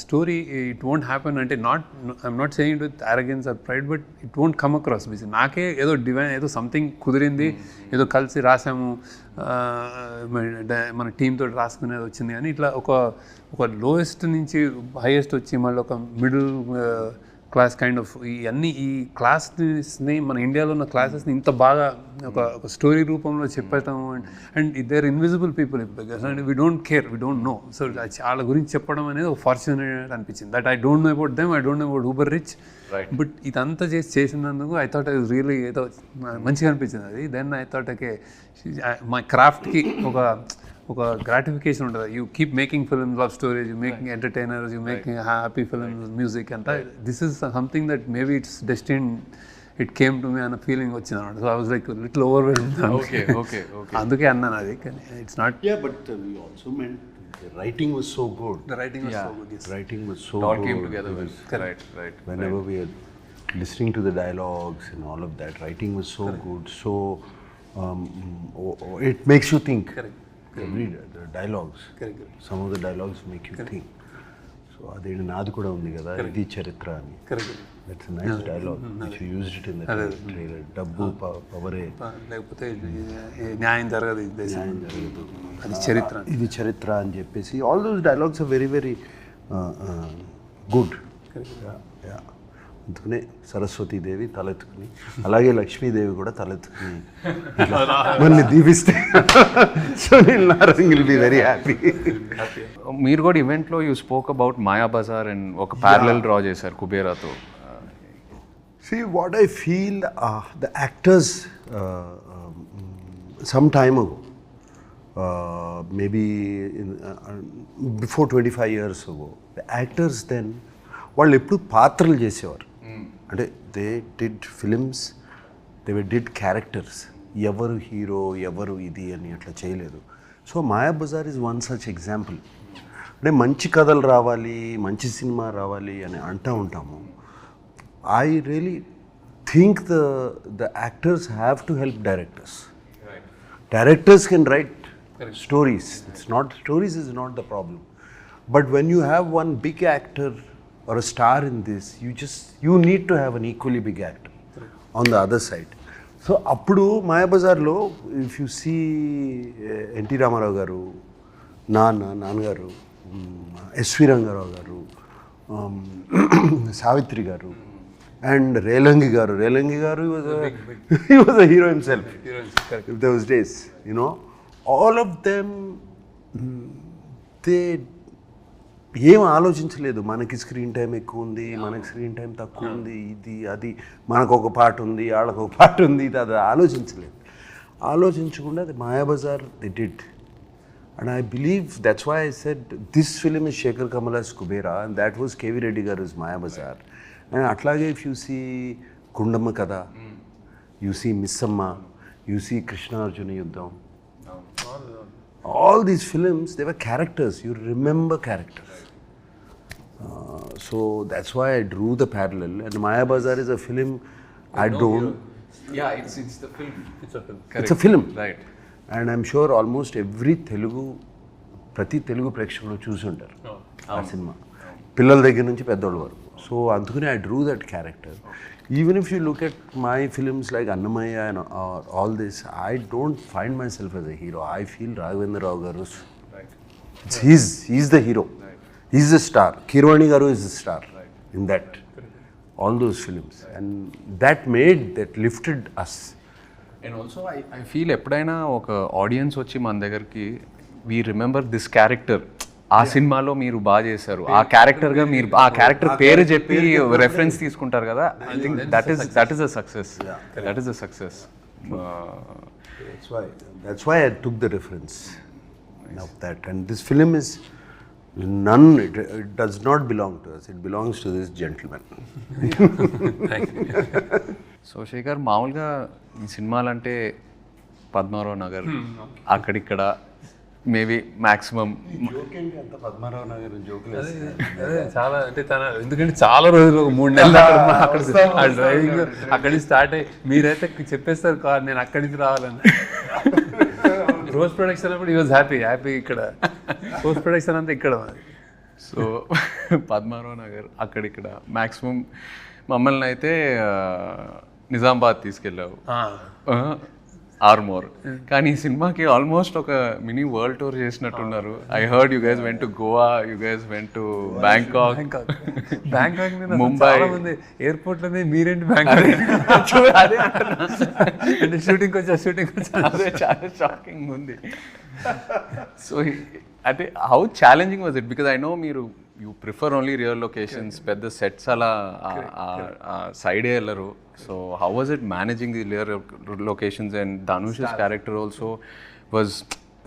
story, it won't happen. అంటే I'm not saying it with arrogance or pride, but it won't come across. నాకే ఏదో divine ఏదో something కుదిరింది, ఏదో కలిసి రాసాము, మన టీంతో రాసుకునేది వచ్చింది. కానీ ఇట్లా ఒక లోయెస్ట్ నుంచి హైయెస్ట్ వచ్చి మళ్ళీ ఒక మిడిల్ క్లాస్ కైండ్ ఆఫ్ ఇవన్నీ ఈ క్లాస్ని మన ఇండియాలో ఉన్న క్లాసెస్ని ఇంత బాగా ఒక స్టోరీ రూపంలో చెప్పటం. And there invisible people and we don't care, we don't know. So వాళ్ళ గురించి చెప్పడం అనేది ఒక ఫార్చునేట్ అనిపించింది. That I don't know about them, I don't know about uber rich, but ఇదంతా చేసినందుకు I thought I was really ఏదో మంచిగా అనిపించింది అది. దెన్ ఐ థాట్ ఓకే మా క్రాఫ్ట్కి ఒక గ్రాటిఫికేషన్ ఉంటుంది. You keep making films, love stories, you making entertainers, you making happy films, music అంతా. This is something that maybe it's destiny, it came to me అన్న feeling వచ్చింది అనమాట. So I was like little overwhelmed. అందుకే అన్నాను అది. కానీ it's not. Yeah, but we also meant the writing was so good. The writing was so good. Yes. Writing was so It all good. came together well. Right. Whenever we are listening to the dialogues and all of that, writing was so good. So it makes you think. Correct. The dialogues. Correct. Some of the dialogues make you think. So అదేంటి నాది కూడా ఉంది కదా, ఇది చరిత్ర అని. That's a nice dialogue which you used it in the trailer. డబ్బు పవరే లేకపోతే న్యాయం జరగదు, అది చరిత్ర, ఇది చరిత్ర అని చెప్పేసి all those dialogues are very very good. అందుకనే సరస్వతీదేవి తలెత్తుకుని, అలాగే లక్ష్మీదేవి కూడా తలెత్తుకుని మనల్ని దీవిస్తే Sunil Narang will be very happy. మీరు కూడా ఈవెంట్లో you spoke about Mayabazar and ఒక ప్యారలల్ డ్రా చేశారు కుబేరాతో. See, what I feel, the actors some time ago, maybe before 25 years ago, the actors then, వాళ్ళు ఎప్పుడు పాత్రలు చేసేవారు. అంటే they did films, they did characters. ఎవరు హీరో ఎవరు ఇది అని అట్లా చేయలేదు. So Mayabazar is one such example. అంటే మంచి కథలు రావాలి, మంచి సినిమా రావాలి అని అంటూ ఉంటాము. I really think the actors have to help directors. Right. Directors can write stories. Stories is not the problem. But when you have one big actor or a star in this, you need to have an equally big actor on the other side. So appudu Mayabazarlo, if you see N.T. Ramarao garu, Nanagaru, S.V. Rangarao garu, Savitri garu, and Relangi garu, he was a hero himself. If those days, you know, all of them, they ఏం ఆలోచించలేదు. మనకి screen time ఎక్కువ ఉంది, మనకి screen time తక్కువ ఉంది, ఇది అది, మనకు ఒక పాట ఉంది, వాళ్ళకు ఒక పాట ఉంది, ఇది అది ఆలోచించలేదు. ఆలోచించకుండా అది Mayabazar they did. And I believe that's why I said this film is Shekhar Kammula's Kubera and that was KV Reddy garu is Mayabazar. And అట్లాగే if you see Kundamma Katha, you see Missamma, you see Krishnarjuna Yuddham, all these films, they were characters. You remember characters. So that's why I drew the parallel. And Mayabazar is a film I don't... Yeah, it's the film. It's a film. It's a film. Right. And I'm sure almost every Telugu, ప్రతి తెలుగు ప్రేక్షకులు చూసి ఉంటారు ఆ cinema. పిల్లల దగ్గర నుంచి పెద్దోళ్ళ వరకు. సో అందుకని I drew that character. Even if you look at my films like Annamayya and all this, I don't find myself as a hero. I feel Raghavendra Rao garu, he's the hero. He's the star. Kirwani Garu is the star in that. All those films. And that lifted us. And also I feel ఎప్పుడైనా ఒక audience వచ్చి మన దగ్గరికి we remember this character, ఆ సినిమాలో మీరు బాగా చేశారు, ఆ క్యారెక్టర్గా మీరు ఆ క్యారెక్టర్ పేరు చెప్పి రెఫరెన్స్ తీసుకుంటారు కదా. I think that is a success. That is a success. That's why I took the reference of that. And this film is it does not belong to us. It belongs to this gentleman. So Sekhar, మామూలుగా ఈ సినిమాలంటే పద్మారావు నగర్ అక్కడిక్కడ maybe maximum Padmarao Nagar జోకులు అదే చాలా అంటే ఎందుకంటే చాలా రోజులు ఒక 3 నెలలు అక్కడ డ్రైవింగ్ అక్కడి నుంచి స్టార్ట్ అయ్యి మీరైతే చెప్పేస్తారు కార్ నేను అక్కడి నుంచి రావాలని. పోస్ట్ ప్రొడక్షన్ అప్పుడు ఈ వాజ్ హ్యాపీ ఇక్కడ పోస్ట్ ప్రొడక్షన్ అంతా ఇక్కడ. సో పద్మారావు నగర్ అక్కడిక్కడ మ్యాక్సిమం మమ్మల్ని అయితే నిజామాబాద్ తీసుకెళ్ళావు, ఆర్మోర్. కానీ ఈ సినిమాకి ఆల్మోస్ట్ ఒక మినీ వరల్డ్ టూర్ చేసినట్టున్నారు. I heard you guys went to Goa, you guys went to Bangkok, Mumbai. Airport లోనే మీరేంటి బ్యాంకాక్ అంటే షూటింగ్ వచ్చా అదే చాలా షాకింగ్ ఉంది. సో అంటే how challenging was it? Because I know మీరు you prefer only real locations, పెద్ద సెట్స్ అలా సైడే వెళ్ళరు. So how was it managing the real locations? And Dhanush's character also was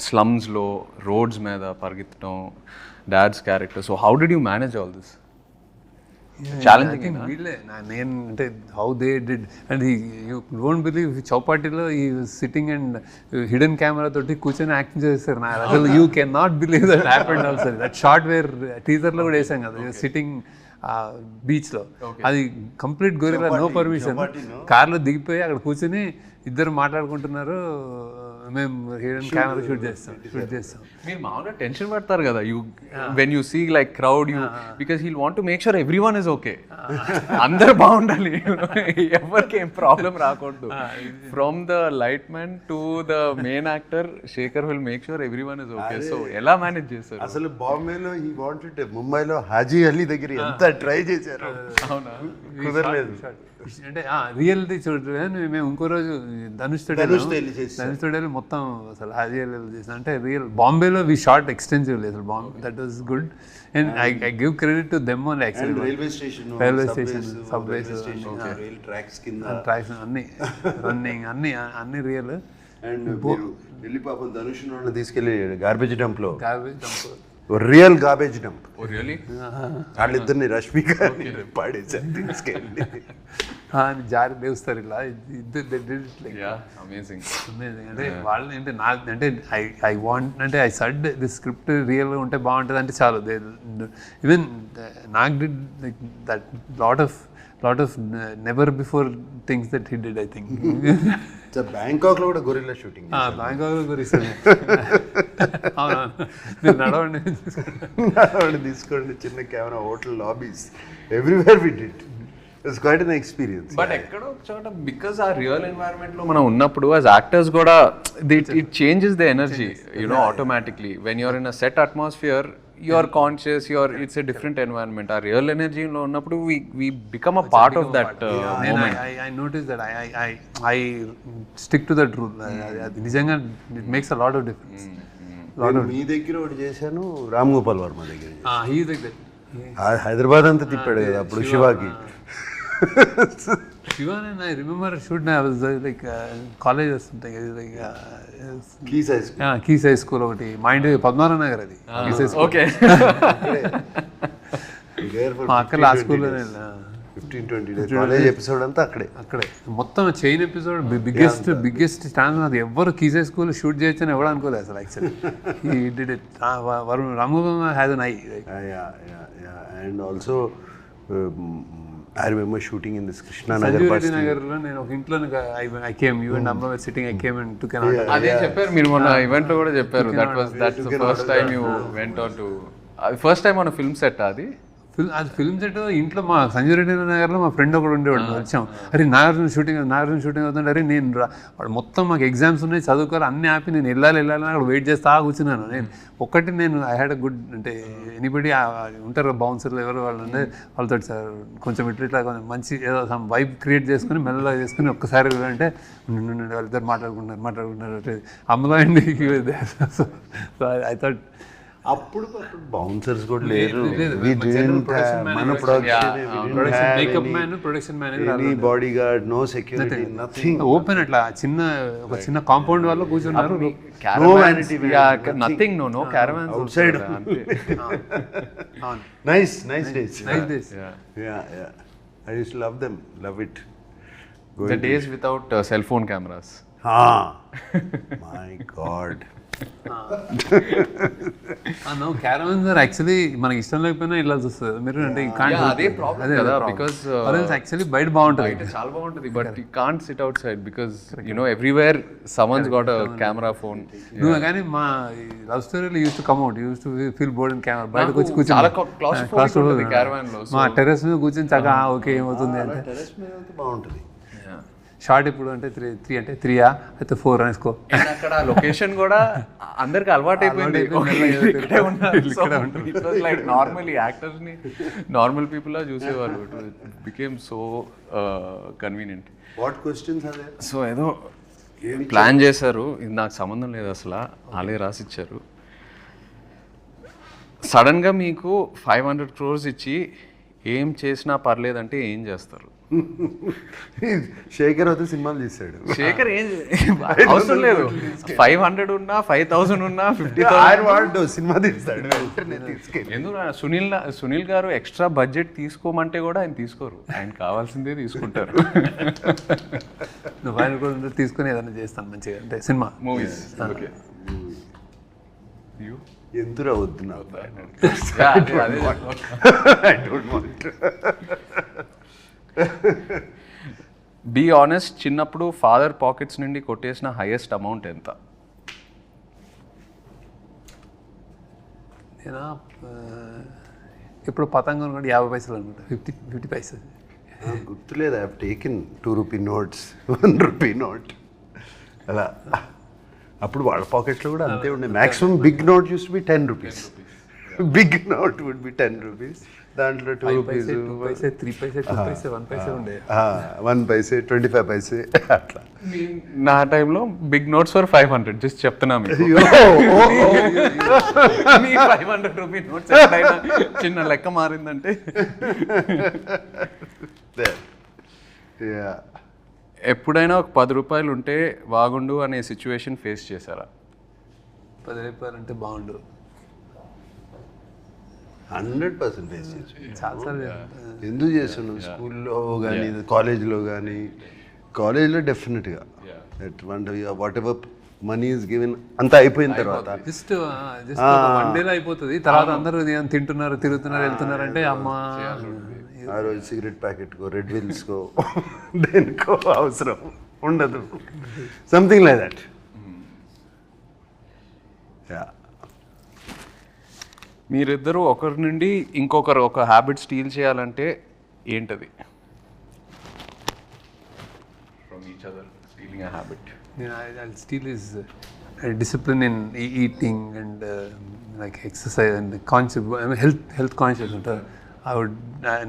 స్లమ్స్లో రోడ్స్ మీద పరిగెత్తడం, dad's character. So how did you manage all this? Challenging వీళ్ళే నేను అంటే how they did. And you don't believe చౌపాటిలో ఈ సిట్టింగ్ అండ్ హిడెన్ కెమెరా తోటి కూర్చొని యాక్టింగ్ చేస్తారు. అసలు you can not believe that happened also. That shot where టీజర్లో కూడా వేసాం కదా, సిట్టింగ్ బీచ్లో. అది కంప్లీట్ గొరిల్లా, నో పర్మిషన్. కార్లో దిగిపోయి అక్కడ కూర్చొని ఇద్దరు మాట్లాడుకుంటున్నారు, మేము హిడెన్ కెమెరా షూట్ చేస్తాం. మీరు మామూలుగా టెన్షన్ పడతారు కదా you when you see like crowd, you because he'll want to make sure everyone is okay, అందరు బాగుండాలి, ఎవరికి ఏం ప్రాబ్లం రాకూడదు. From the light man to the main actor, Sekhar will make sure everyone is okay. So ఎలా manage చేస్తారు? అసలు బాంబేలో ఈ వాంటెడ్, ముంబైలో హాజీ అలీ దగ్గర ఎంత ట్రై చేశారు, అవునా కుదరలేదు. అంటే రియల్ది చూడండి. మేము ఇంకో రోజు ధనుష్ తోడేలు మొత్తం అసలు హాజీ చేసాం. అంటే రియల్ బాంబేలో వి షార్ట్ ఎక్స్టెన్సివ్లీ. అసలు that was good. And I give credit to them only. Actually railway station, subways, tracks అన్ని రన్నింగ్ అన్ని రియల్. అండ్ ఢిల్లీ పాపం ధనుష్ తీసుకెళ్ళి గార్బేజ్ డంప్ లో రియల్ గార్బేజ్ డంప్ వాళ్ళిద్దరిని రష్మిక పాడేసారు తీసుకెళ్ళి జారి లేస్తారు ఇలా. అమేజింగ్. అంటే వాళ్ళు అంటే నాకు అంటే ఐ వాంట్ అంటే ఐ సడ్ ది స్క్రిప్ట్ రియల్గా ఉంటే బాగుంటుంది అంటే చాలు. ఈవెన్ నాకు did like that lot of never before things that he did. I think Bangkok లో కూడా గొరిల్లా షూటింగ్, బ్యాంకాక్ లో నడవండి తీసుకోండి, చిన్న camera, hotel lobbies, everywhere we did. It's quite an experience. But ఎక్కడో ఒక చోట బికాస్ ఆ రియల్ ఎన్వైరన్మెంట్ లో మనం ఉన్నప్పుడు యాజ్ యాక్టర్స్ కూడా it changes the energy, you know, automatically. When you're in a set atmosphere, you are conscious, it's a different environment. Our real energy lo unnappudu we become a part of that moment. I noticed that I stick to that rule. Nijanga it makes a lot of difference. మీ దగ్గర ఒకటి చేశాను, రామ్ గోపాల్ వర్మ దగ్గర. he is like that. Hyderabad అంతా తిప్పాడు కదా అప్పుడు శివాకి. Shiva and I remember shoot, I was like college or something, like Keys High School ఒకటి mind Padmarao Nagar. అది ఓకే, అక్కడ ఆ స్కూల్లోనే 15-20 days కాలేజ్ ఎపిసోడ్ అంతా అక్కడే మొత్తం చైన్ ఎపిసోడ్. Biggest chance. అది ఎవరు కీస్ హై స్కూల్ షూట్ చేయొచ్చని ఎవరు అనుకోలేదు అసలు. Actually he did it. Ram Gopal has an eye. And also I remember shooting in this Krishna Nagar bus. Nagarlo నేను ఒక ఇంట్లో I came, you and Amma were sitting, I came and took an auto. అదే చెప్పారు మీరు మొన్న event లో కూడా చెప్పారు. That's the first time you went on to first time on a film set. అది అది ఫిల్మ్ సెట్ ఇంట్లో మా సంజయ్ రెడ్డి నగర్లో మా ఫ్రెండ్ ఒకడు ఉండేవాడు. వచ్చాం, అరే నాగార్జున షూటింగ్ అవుతుంటే, అరే నేను వాడు మొత్తం మాకు ఎగ్జామ్స్ ఉన్నాయి చదువుకోవాలి అన్నీ ఆపి నేను వెళ్ళాలి అక్కడ వెయిట్ చేస్తా కూర్చున్నాను. నేను ఐ హ్యాడ్ అ గుడ్ అంటే ఎనీబడి ఉంటారు బౌన్సర్లు ఎవరు వాళ్ళు ఉండే వాళ్ళతో సార్ కొంచెం ఇట్లా కొంచెం మంచి ఏదో సమ్ వైబ్ క్రియేట్ చేసుకుని మెల్లగా చేసుకుని ఒక్కసారి అంటే వాళ్ళిద్దరు మాట్లాడుకుంటున్నారు అమ్మలో అండి. సో ఐ థాట్ అప్పుడు బౌన్సర్స్ కూడా లేరు. మన makeup man, production manager, bodyguard, no security, nothing. Open అట్లా ఒక చిన్న కాంపౌండ్ వాళ్ళు కూర్చున్నారు. Nothing, no caravans outside. Nice days. Yeah. I used to love them, love it. The days without cell phone cameras. My God. No caravans are actually మనకి ఇష్టం లేకపోయినా వెళ్ళాల్సి వస్తుంది. మీరు అంటే అదే ప్రాబ్లం కదా, because యాక్చువల్లీ బయట బాగుంటుంది, చాలా బాగుంటుంది, but you can't SIT out side because everywhere someone's got a camera phone. నువ్వు కానీ మా లవ్ స్టోరీలో use to come out, use to feel bored in camera. బయటకు వచ్చి కూర్చొని చాలా claustrophobic ఉంటుంది caravan లో. మా టెర్రస్ మీద కూర్చొని చక్కగా ఓకే ఏమవుతుంది అంటే టెర్రస్ మీద బాగుంటుంది. షార్ట్ ఇప్పుడు అంటే 3 అంటే 3 అయితే 4 అనేసుకో. అక్కడ లొకేషన్ కూడా అందరికి అలవాటు అయిపోయింది. లైక్ నార్మల్లీ యాక్టర్స్ ని నార్మల్ పీపుల్ లా చూసేవాళ్ళు. It became so convenient. What questions are there? So ఏదో ప్లాన్ చేశారు, ఇది నాకు సంబంధం లేదు అసలు, వాళ్ళే రాసిచ్చారు. సడన్గా మీకు 500 crores ఇచ్చి ఏం చేసినా పర్లేదంటే ఏం చేస్తారు? శేఖర్ అయితే సినిమాలు తీశాడు. శేఖర్ ఏం అవసరం లేదు, 500 ఉన్నా 5000 ఉన్నా 50,000 సినిమా తీస్తాడు. ఎందుకు సునీల్ గారు ఎక్స్ట్రా బడ్జెట్ తీసుకోమంటే కూడా ఆయన తీసుకోరు, ఆయన కావాల్సిందే తీసుకుంటారు. నువ్వు ఆయన కూడా తీసుకుని ఏదైనా చేస్తాను మంచిగా అంటే సినిమా మూవీస్. ఎందురా వద్దు నాకు. బీ ఆనెస్ట్, చిన్నప్పుడు ఫాదర్ పాకెట్స్ నుండి కొట్టేసిన హైయెస్ట్ అమౌంట్ ఎంత? నేను ఇప్పుడు పతంగం కూడా 50 పైసలు అనుకుంటా, 50 పైసలు గుర్తులేదు. I have taken 2 rupee notes, 1 rupee note అలా. అప్పుడు వాళ్ళ పాకెట్లో కూడా అంతే ఉండే. Maximum big note used to be 10 rupees. Big note would be 10 rupees. దాంట్లో 2 రూపీస్, 2 పైసే, 3 పైసే, 2 పైసే, 1 పైసే ఉండే. 1 పైసే, 25 పైసే అట్లా. నా టైంలో బిగ్ నోట్స్ ఫర్ 500, జస్ట్ చెప్తున్నా మీకు. 500 రూపీ నోట్స్ ఎప్పుడైనా చిన్న లెక్క మారిందంటే. ఎప్పుడైనా ఒక 10 రూపాయలు ఉంటే బాగుండు అనే సిచ్యువేషన్ ఫేస్ చేశారా? 10 రూపాయలు అంటే బాగుండు 100% ఫేస్ చేసి. చాలాసార్లు ఎందుకు చేస్తున్నావు? స్కూల్లో కానీ కాలేజ్లో కానీ. కాలేజ్లో డెఫినెట్గా what ever money is given అంతా అయిపోయిన తర్వాత జస్ట్ 1 డేలో అయిపోతుంది. తర్వాత అందరూ తింటున్నారు, తిరుగుతున్నారు, వెళ్తున్నారు అంటే అమ్మ ఆ రోజు సిగరెట్ ప్యాకెట్కో, రెడ్ విల్స్కో, దేనికో అవసరం ఉండదు. Something like that. మీరిద్దరూ ఒకరి నుండి ఇంకొకరు ఒక హ్యాబిట్ స్టీల్ చేయాలంటే ఏంటది? From each other stealing a habit. I'll steal is discipline in eating and like exercise and conscious, I mean health conscious ఉంటారు.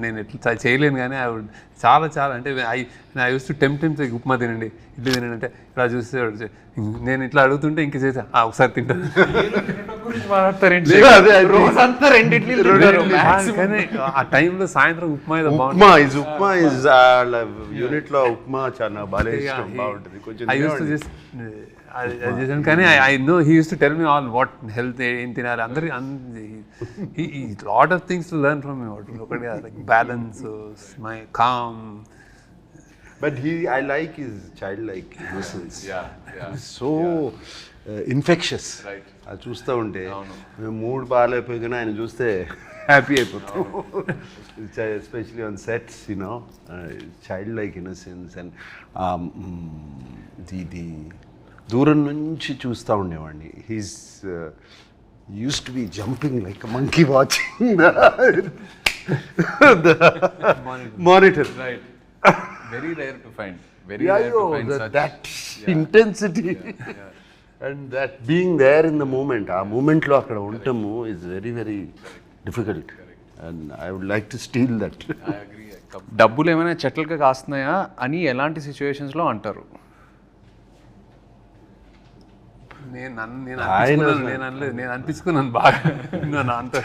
నేను ఎట్లా చేయలేను కానీ చాలా అంటే I use to tempt upma తినండి, ఇడ్లీ తినండి అంటే ఇలా చూస్తే నేను ఇట్లా అడుగుతుంటే ఇంక చేసా ఒకసారి తింటాను. కానీ ఆ టైంలో సాయంత్రం ఉప్మా యూనిట్లో ఉప్మా చాలా బాగా ఇష్టం, బాగుంటుంది. ఐ యూస్ టు జస్ట్ చేశాను కానీ I know he used to tell me all what health ఏం తినాలి అందరి lot of things to learn from me. ఒకటి like balance, my calm. But I like his childlike innocence. So infectious. Right. అది చూస్తూ ఉంటే మేము మూడ్ బాగాలేకపోయినా ఆయన చూస్తే హ్యాపీ అయిపోతాం. Especially on sets, child-like innocence. And the దూరం నుంచి చూస్తూ ఉండేవాడిని. He's use to B jumping like monkey watching the monitor. Right. Very rare to find. Very Yeah, rare to find such. that intensity and that being there in the moment, ఆ మూమెంట్లో అక్కడ ఉండటము is very very difficult and I would like to steal that. I agree. డబ్బులు ఏమైనా చెట్లుగా కాస్తున్నాయా అని ఎలాంటి సిచ్యువేషన్స్లో అంటారు? నేను అనిపించుకున్నాను బాగా నా అంత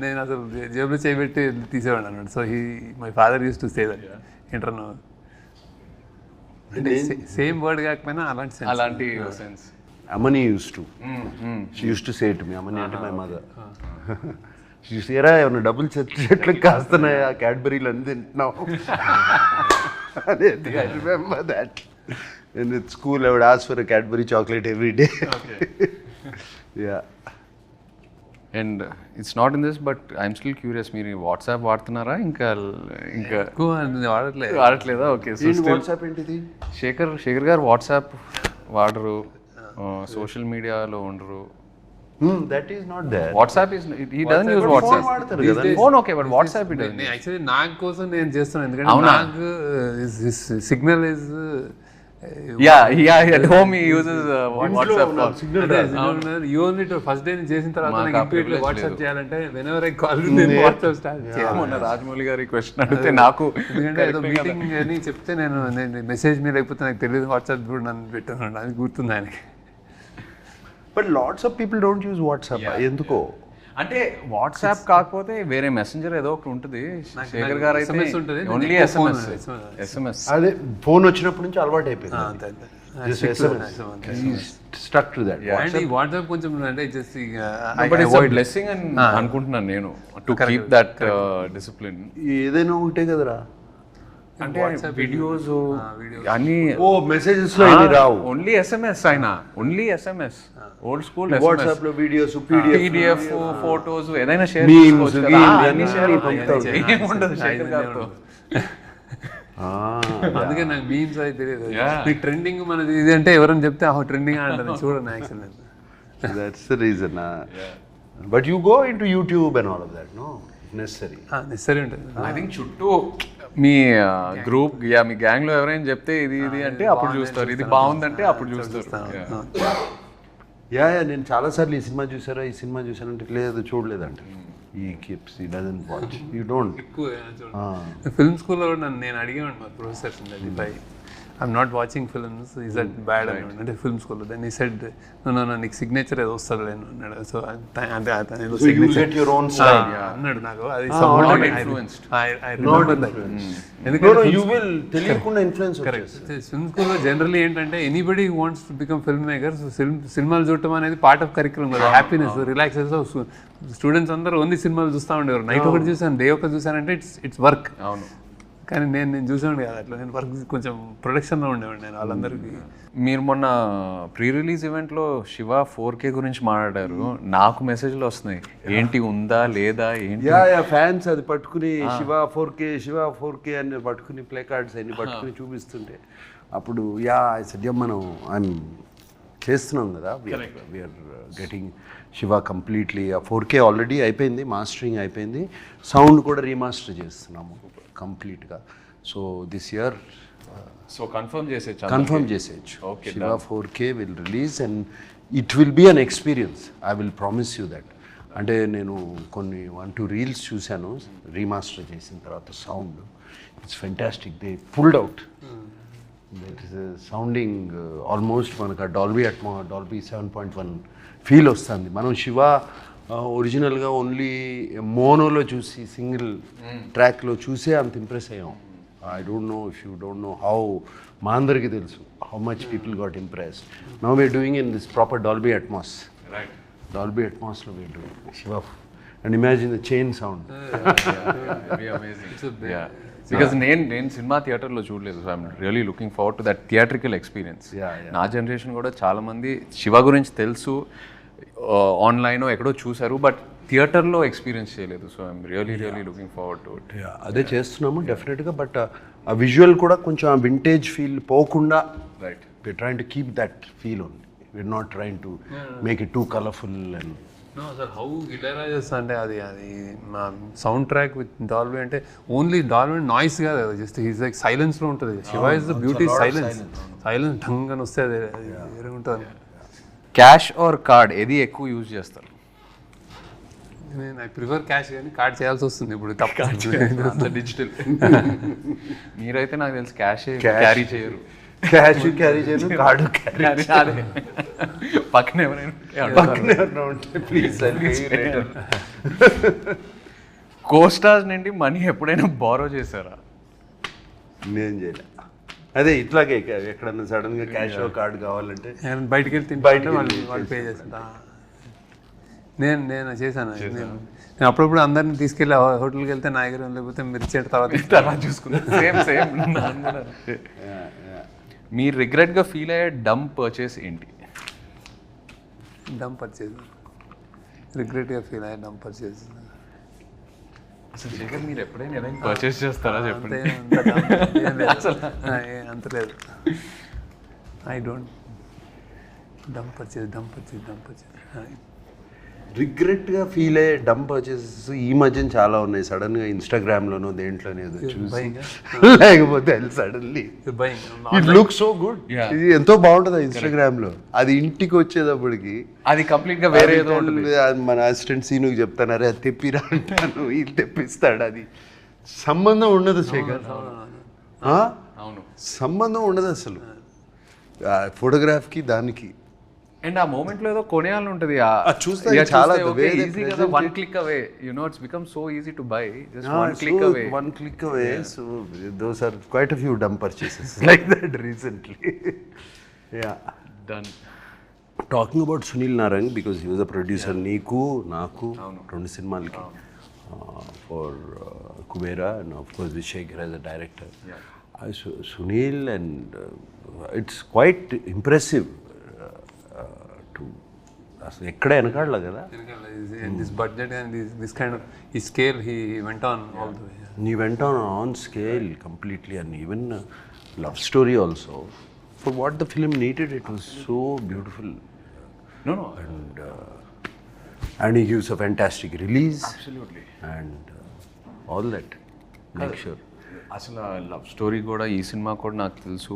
నేను అసలు జేబులో చేయబెట్టి తీసేవాడు అన్నాడు. So my father used to say that ఇంటర్నో అంటే సేమ్ వర్డ్ కాకపోయినా అలాంటి sense. Amani used to. She used to say to me, Amani అంటే my mother. She used to say, "Era, ఏమన్నా డబ్బులు చెట్లు కాస్తున్నాయా, క్యాడ్బరీలు అన్ని తింటున్నావు." I remember that. And at school, I would ask for a Cadbury chocolate every day. Yeah. And it's not in this but I'm still curious, మీరు WhatsApp వాడుతున్నారా? ఇంకా ఎక్కువ వాడట్లేదా? Okay. So WhatsApp ఏంటిది? శేఖర్ గారు వాట్సాప్ వాడరు, సోషల్ మీడియాలో ఉండరు. That is not there. WhatsApp is he doesn't use WhatsApp. Phone okay but WhatsApp it doesn't. Actually నాకు కోసం నేను చేస్తున్నాను, ఎందుకంటే నాకు signal is at home he uses WhatsApp call. You only to first day చేసిన తర్వాత నాకు ఇప్పటికే వాట్సాప్ చేయాలంటే whenever I call you నేను వాట్సాప్ స్టార్ట్ చేయాలి. మొన్న రాజమౌళి గారి క్వశ్చన్ అడిగితే నాకు ఎందుకంటే ఏదో మీటింగ్ అని చెప్తే నేను మెసేజ్ మీద లేకపోతే నాకు తెలియదు వాట్సాప్ కూడా నన్ను పెట్టాను, అది గుర్తుంది ఆయనకి. But lots of people don't use WhatsApp. ఎందుకో అంటే వాట్సాప్ కాకపోతే వేరే మెసెంజర్ ఏదో ఒకటి ఉంటుంది. శేఖర్ గారు అయితే ఓన్లీ ఎస్ఎంఎస్. అదే ఫోన్ వచ్చినప్పటి నుంచి అలవాటు అయిపోయింది. Stuck to that. వాట్సాప్ కొంచెం అంటే just but it's a blessing అని అనుకుంటున్నాను నేను, టు కీప్ దట్ డిసిప్లిన్. ఏదైనా ఒకటే కదరా, అంటే వీడియోస్ అన్ని మెసేజెస్ లో ఇది రావు, ఓన్లీ ఎస్ఎంఎస్. ఆయన only SMS, old school. WhatsApp లో వీడియోస్, పీడిఎఫ్, ఫోటోస్ ఏదైనా షేర్ చేసుకోవచ్చు. అందుకే నాకు మీమ్స్ అయితే తెలియదు. మీకు ట్రెండింగ్ మనది ఇది అంటే ఎవరైనా చెప్తే ట్రెండింగ్ అంటారు, చూడండి actually. That's the reason. But you go into YouTube and all of that, no? Necessary ఉంటుంది. ఐ థింక్ చుట్టూ మీ గ్రూప్ మీ గ్యాంగ్ లో ఎవరైనా చెప్తే ఇది అంటే అప్పుడు చూస్తారు, ఇది బాగుందంటే అప్పుడు చూస్తారు. నేను చాలాసార్లు ఈ సినిమా చూసానంటే లేదు చూడలేదంటే ఈ కీప్స్ ఈ doesn't watch, you don't. Film స్కూల్లో కూడా నేను అడిగేవాడు మా professors I'm not watching films, is that bad అని అంటే ఫిల్మ్ స్కూల్లో. దెన్ ఈ సెడ్ నో నీకు సిగ్నేచర్ ఏదో వస్తుంది లేను అన్నాడు. సో అంటే అన్నాడు నాకు, అది ఫిల్మ్ స్కూల్లో జనరల్లీ ఏంటంటే anybody wants to become film maker. So సినిమాలు చూడటం అనేది పార్ట్ ఆఫ్ కరికులం కదా, హ్యాపీనెస్, రిలాక్సేషన్. స్టూడెంట్స్ అందరూ ఓన్లీ సినిమాలు చూస్తూ ఉండేవారు. నైట్ ఒకటి చూసాను, డే ఒకటి చూసానంటే ఇట్స్ వర్క్. అవును, కానీ నేను చూసాను కదా అట్లా, నేను వర్క్ కొంచెం ప్రొడక్షన్లో ఉండేవాడు నేను వాళ్ళందరికీ. మీరు మొన్న ప్రీ రిలీజ్ ఈవెంట్లో శివ 4K గురించి మాట్లాడారు, నాకు మెసేజ్లు వస్తున్నాయి, ఏంటి ఉందా లేదా ఏంటి. ఫ్యాన్స్ అది పట్టుకుని శివ 4K అని పట్టుకుని ప్లే కార్డ్స్ అన్ని పట్టుకుని చూపిస్తుంటే అప్పుడు సద్యం మనం చేస్తున్నాం కదా, వీఆర్ గెటింగ్ శివ కంప్లీట్లీ. ఆ 4K ఆల్రెడీ అయిపోయింది, మాస్టరింగ్ అయిపోయింది, సౌండ్ కూడా రీమాస్టర్ చేస్తున్నాము కంప్లీట్గా. సో దిస్ ఇయర్ కన్ఫర్మ్ చేసేయచ్చు. Shiva 4K will release and it will be an experience, I will promise you that. అంటే నేను కొన్ని 1-2 రీల్స్ చూశాను రీమాస్టర్ చేసిన తర్వాత, sound it's fantastic. They pulled out that is sounding almost మనకు ఆ డాల్బీ 7.1 ఫీల్ వస్తుంది. మనం శివ ఒరిజినల్గా ఓన్లీ మోనోలో చూసి సింగిల్ ట్రాక్లో చూసే అంత ఇంప్రెస్ అయ్యాం. I don't know if you don't know how, మా అందరికీ తెలుసు how much people got impressed. Now we're doing in this proper Dolby అట్మాస్లో we're doing Siva. And imagine the chain sound. Because నేను సినిమా థియేటర్లో చూడలేదు, so I'm really looking forward to that theatrical experience. నా generation కూడా చాలామంది శివ గురించి తెలుసు, ఆన్లైన్ ఎక్కడో చూసారు, బట్ థియేటర్లో ఎక్స్పీరియన్స్ చేయలేదు. So I'm really looking forward to it. అదే చేస్తున్నాము డెఫినెట్గా. బట్ ఆ విజువల్ కూడా కొంచెం ఆ వింటేజ్ ఫీల్ పోకుండా, right, we're trying to keep that feel only. We're not trying to make it too colourful and know sir how Ilaiyaraaja అంటే అది మా సౌండ్ ట్రాక్ విత్ డాల్బీ అంటే ఓన్లీ డాల్బీ నాయిస్ కాదు, జస్ట్ హీస్ లైక్ సైలెన్స్లో ఉంటుంది. Siva is the beauty silence ఢంగ్ అని వస్తే అది వేరే ఉంటుంది. క్యాష్ ఆర్ కార్డ్ ఏది ఎక్కువ యూజ్ చేస్తారు? నేను ఐ ప్రిఫర్ క్యాష్, కానీ కార్డ్ చేయాల్సి వస్తుంది ఇప్పుడు తప్ప. డిజిటల్. మీరైతే నాకు తెలిసి క్యాష్ క్యారీ చేయరు. క్యాష్ క్యారీ చేయను, కార్డు క్యారీ పక్కన ఎవరైనా ఉంటే ప్లీజ్ కోస్టార్స్ నుండి మనీ ఎప్పుడైనా బారో చేశారా? నేను చేయలే. అదే ఇట్లాగే ఎక్కడన్నా సడన్ గా క్యాష్ కార్డు కావాలంటే బయటకు వెళ్ళి తింటే వాళ్ళు పే చేస్తా. నేను చేశాను. నేను అప్పుడప్పుడు అందరిని తీసుకెళ్ళి హోటల్కి వెళ్తే నా దగ్గర లేకపోతే మీరు ఇచ్చేట తర్వాత చూసుకున్నాను. Same same. మీరు రిగ్రెట్గా ఫీల్ అయ్యే డమ్ పర్చేస్ ఏంటి? డమ్ పర్చేజ్ రిగ్రెట్గా ఫీల్ అయ్యే డమ్ పర్చేజ్ అసలు శేఖర్ మీరు ఎప్పుడైనా ఏదైనా పర్చేస్ చేస్తారా చెప్పండి. అంత లేదు. I don't dumb purchase. రిగ్రెట్గా ఫీల్ అయ్యే డమ్ పర్చేసెస్ ఈ మధ్యన చాలా ఉన్నాయి. సడన్గా ఇన్స్టాగ్రామ్లోనో దేంట్లోనే ఏదో చూసి లేకపోతే suddenly it look so good, ఇది ఎంతో బాగుంటుంది ఇన్స్టాగ్రామ్లో. అది ఇంటికి వచ్చేటప్పటికి అది కంప్లీట్గా వేరే ఏదో ఉంటుంది. మన అసిస్టెంట్ సీనుకి చెప్తాను, అరే అది తెప్పిరా అంటాను, ఇది తెప్పిస్తాడు. అది సంబంధం ఉండదు శేఖర్, అవును సంబంధం ఉండదు అసలు ఫోటోగ్రాఫ్కి దానికి. అండ్ ఆ మూమెంట్ లో ఏదో కొనేయాలని ఉంటుంది. చూస్తే చాలా one click away, you know it's become so easy to buy, just one click away. So those are quite a few dumb purchases like that recently. Yeah, done. Talking about Sunil Narang, because he was a producer, నీకు నాకు 2 సినిమాలకి for Kubera, and of course Vishekar as a director. Sunil, and it's quite impressive. అసలు ఎక్కడ వెనకాడలే కదా. This budget and this kind of ఈ scale he went on all the way. He went on scale completely, and even love story also. For what the film needed, it was so beautiful. No. And he gives a fantastic release. Absolutely. And all that. Make sure. అసలు love story కూడా ఈ cinema కూడా నాకు తెలుసు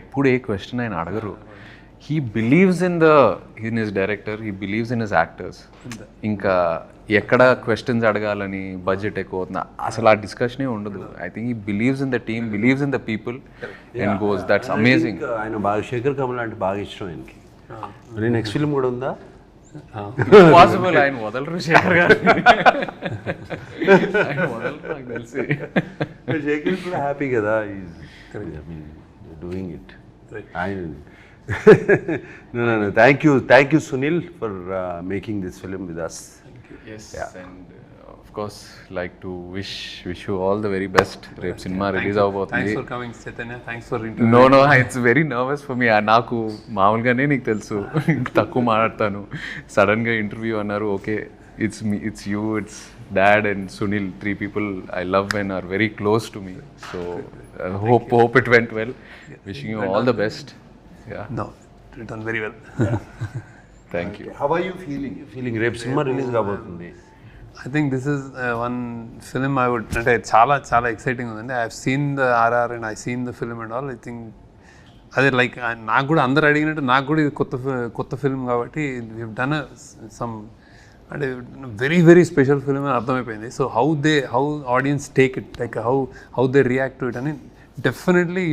ఎప్పుడు ఏ question ఆయన అడగరు. He believes in his director, he believes in his actors. ఇంకా ఎక్కడ క్వశ్చన్స్ అడగాలని బడ్జెట్ ఎక్కువ అవుతుంది అసలు ఆ డిస్కషనే ఉండదు. I think he believes in the team, believes in the people and goes. That's amazing. ఆయన బాగా శేఖర్ కమల్ అంటే బాగా ఇష్టం ఆయనకి. నెక్స్ట్ ఫిల్మ్ కూడా ఉందా? పాసిబుల్. ఆయన వదలరు శేఖర్ గారు, ఆయన వదలరు నాకు తెలిసి. శేఖర్ కూడా హ్యాపీ కదా, doing it. No. Thank you, Sunil, for making this film with us. Yes, and of course, like to wish you all the very best. Rep cinema release avabothundi. Thanks for coming, Chaitanya. Thanks for interview. No, it's very nervous for me. Naaku maamulgane neeku telusu takku maadtanu. Sudden ga interview annaru. Okay, it's me, it's you, it's Dad and Sunil, 3 people I love and are very close to me. So hope it went well. Wishing you all the best. Yeah. No, it done very well. Thank you. How are you feeling? రేపు cinema release కాబోతుంది. I think this is one film I would, అంటే చాలా exciting ఉందండి. I have seen the RR and I seen the film and all. I think అదే like నాకు కూడా అందరు అడిగినట్టు నాకు కూడా ఇది కొత్త ఫిల్మ్ కాబట్టి వీ డన్ సమ్ అంటే వెరీ స్పెషల్ ఫిల్మ్ అని అర్థమైపోయింది. So how audience take it, like how they react to it అని definitely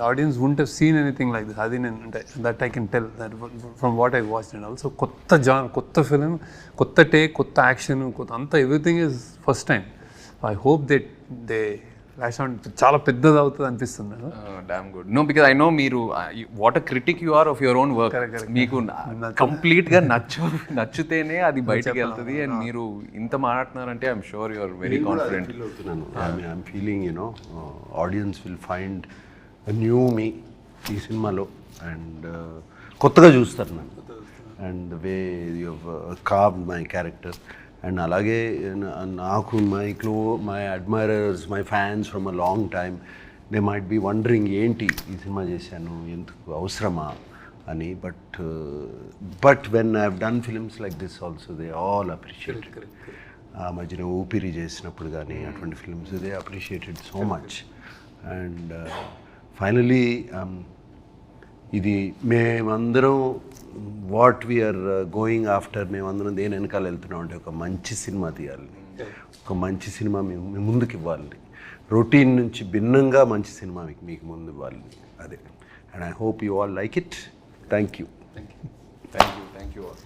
audience won't have seen anything like this. అది నేను అంటే that I can tell that from what I watched and also కొత్త film, కొత్త take, కొత్త action, అంతా everything is first time. I hope they flash on చాలా పెద్దది అవుతుంది అనిపిస్తుంది. Damn good. No, because I know మీరు what a critic you are of your own work. మీకు కంప్లీట్గా నచ్చితేనే అది బయటకు వెళ్తుంది. అండ్ మీరు ఇంత మాట్లాడుతున్నారంటే I'm sure you are very confident. I'm feeling audience will find new me ఈ సినిమాలో, అండ్ కొత్తగా చూస్తారు నన్ను, and the way you carved my character. And అలాగే నాకు my admirers, my fans from a long time, they might be wondering ఏంటి ఈ cinema చేశాను, ఎందుకు అవసరమా అని. But when I have done films like this also they all appreciate. ఆ మధ్యన ఊపిరి చేసినప్పుడు కానీ అటువంటి films they appreciated so much. And finally ఇది మేమందరం వాట్ వీఆర్ గోయింగ్ ఆఫ్టర్, మేమందరం దేని వెనకాల వెళ్తున్నాం అంటే ఒక మంచి సినిమా తీయాలి, ఒక మంచి సినిమా మేము ముందుకు ఇవ్వాలి, రొటీన్ నుంచి భిన్నంగా మంచి సినిమా మీకు ముందు ఇవ్వాలి. అదే. And I hope you all like it. Thank you. Thank you all.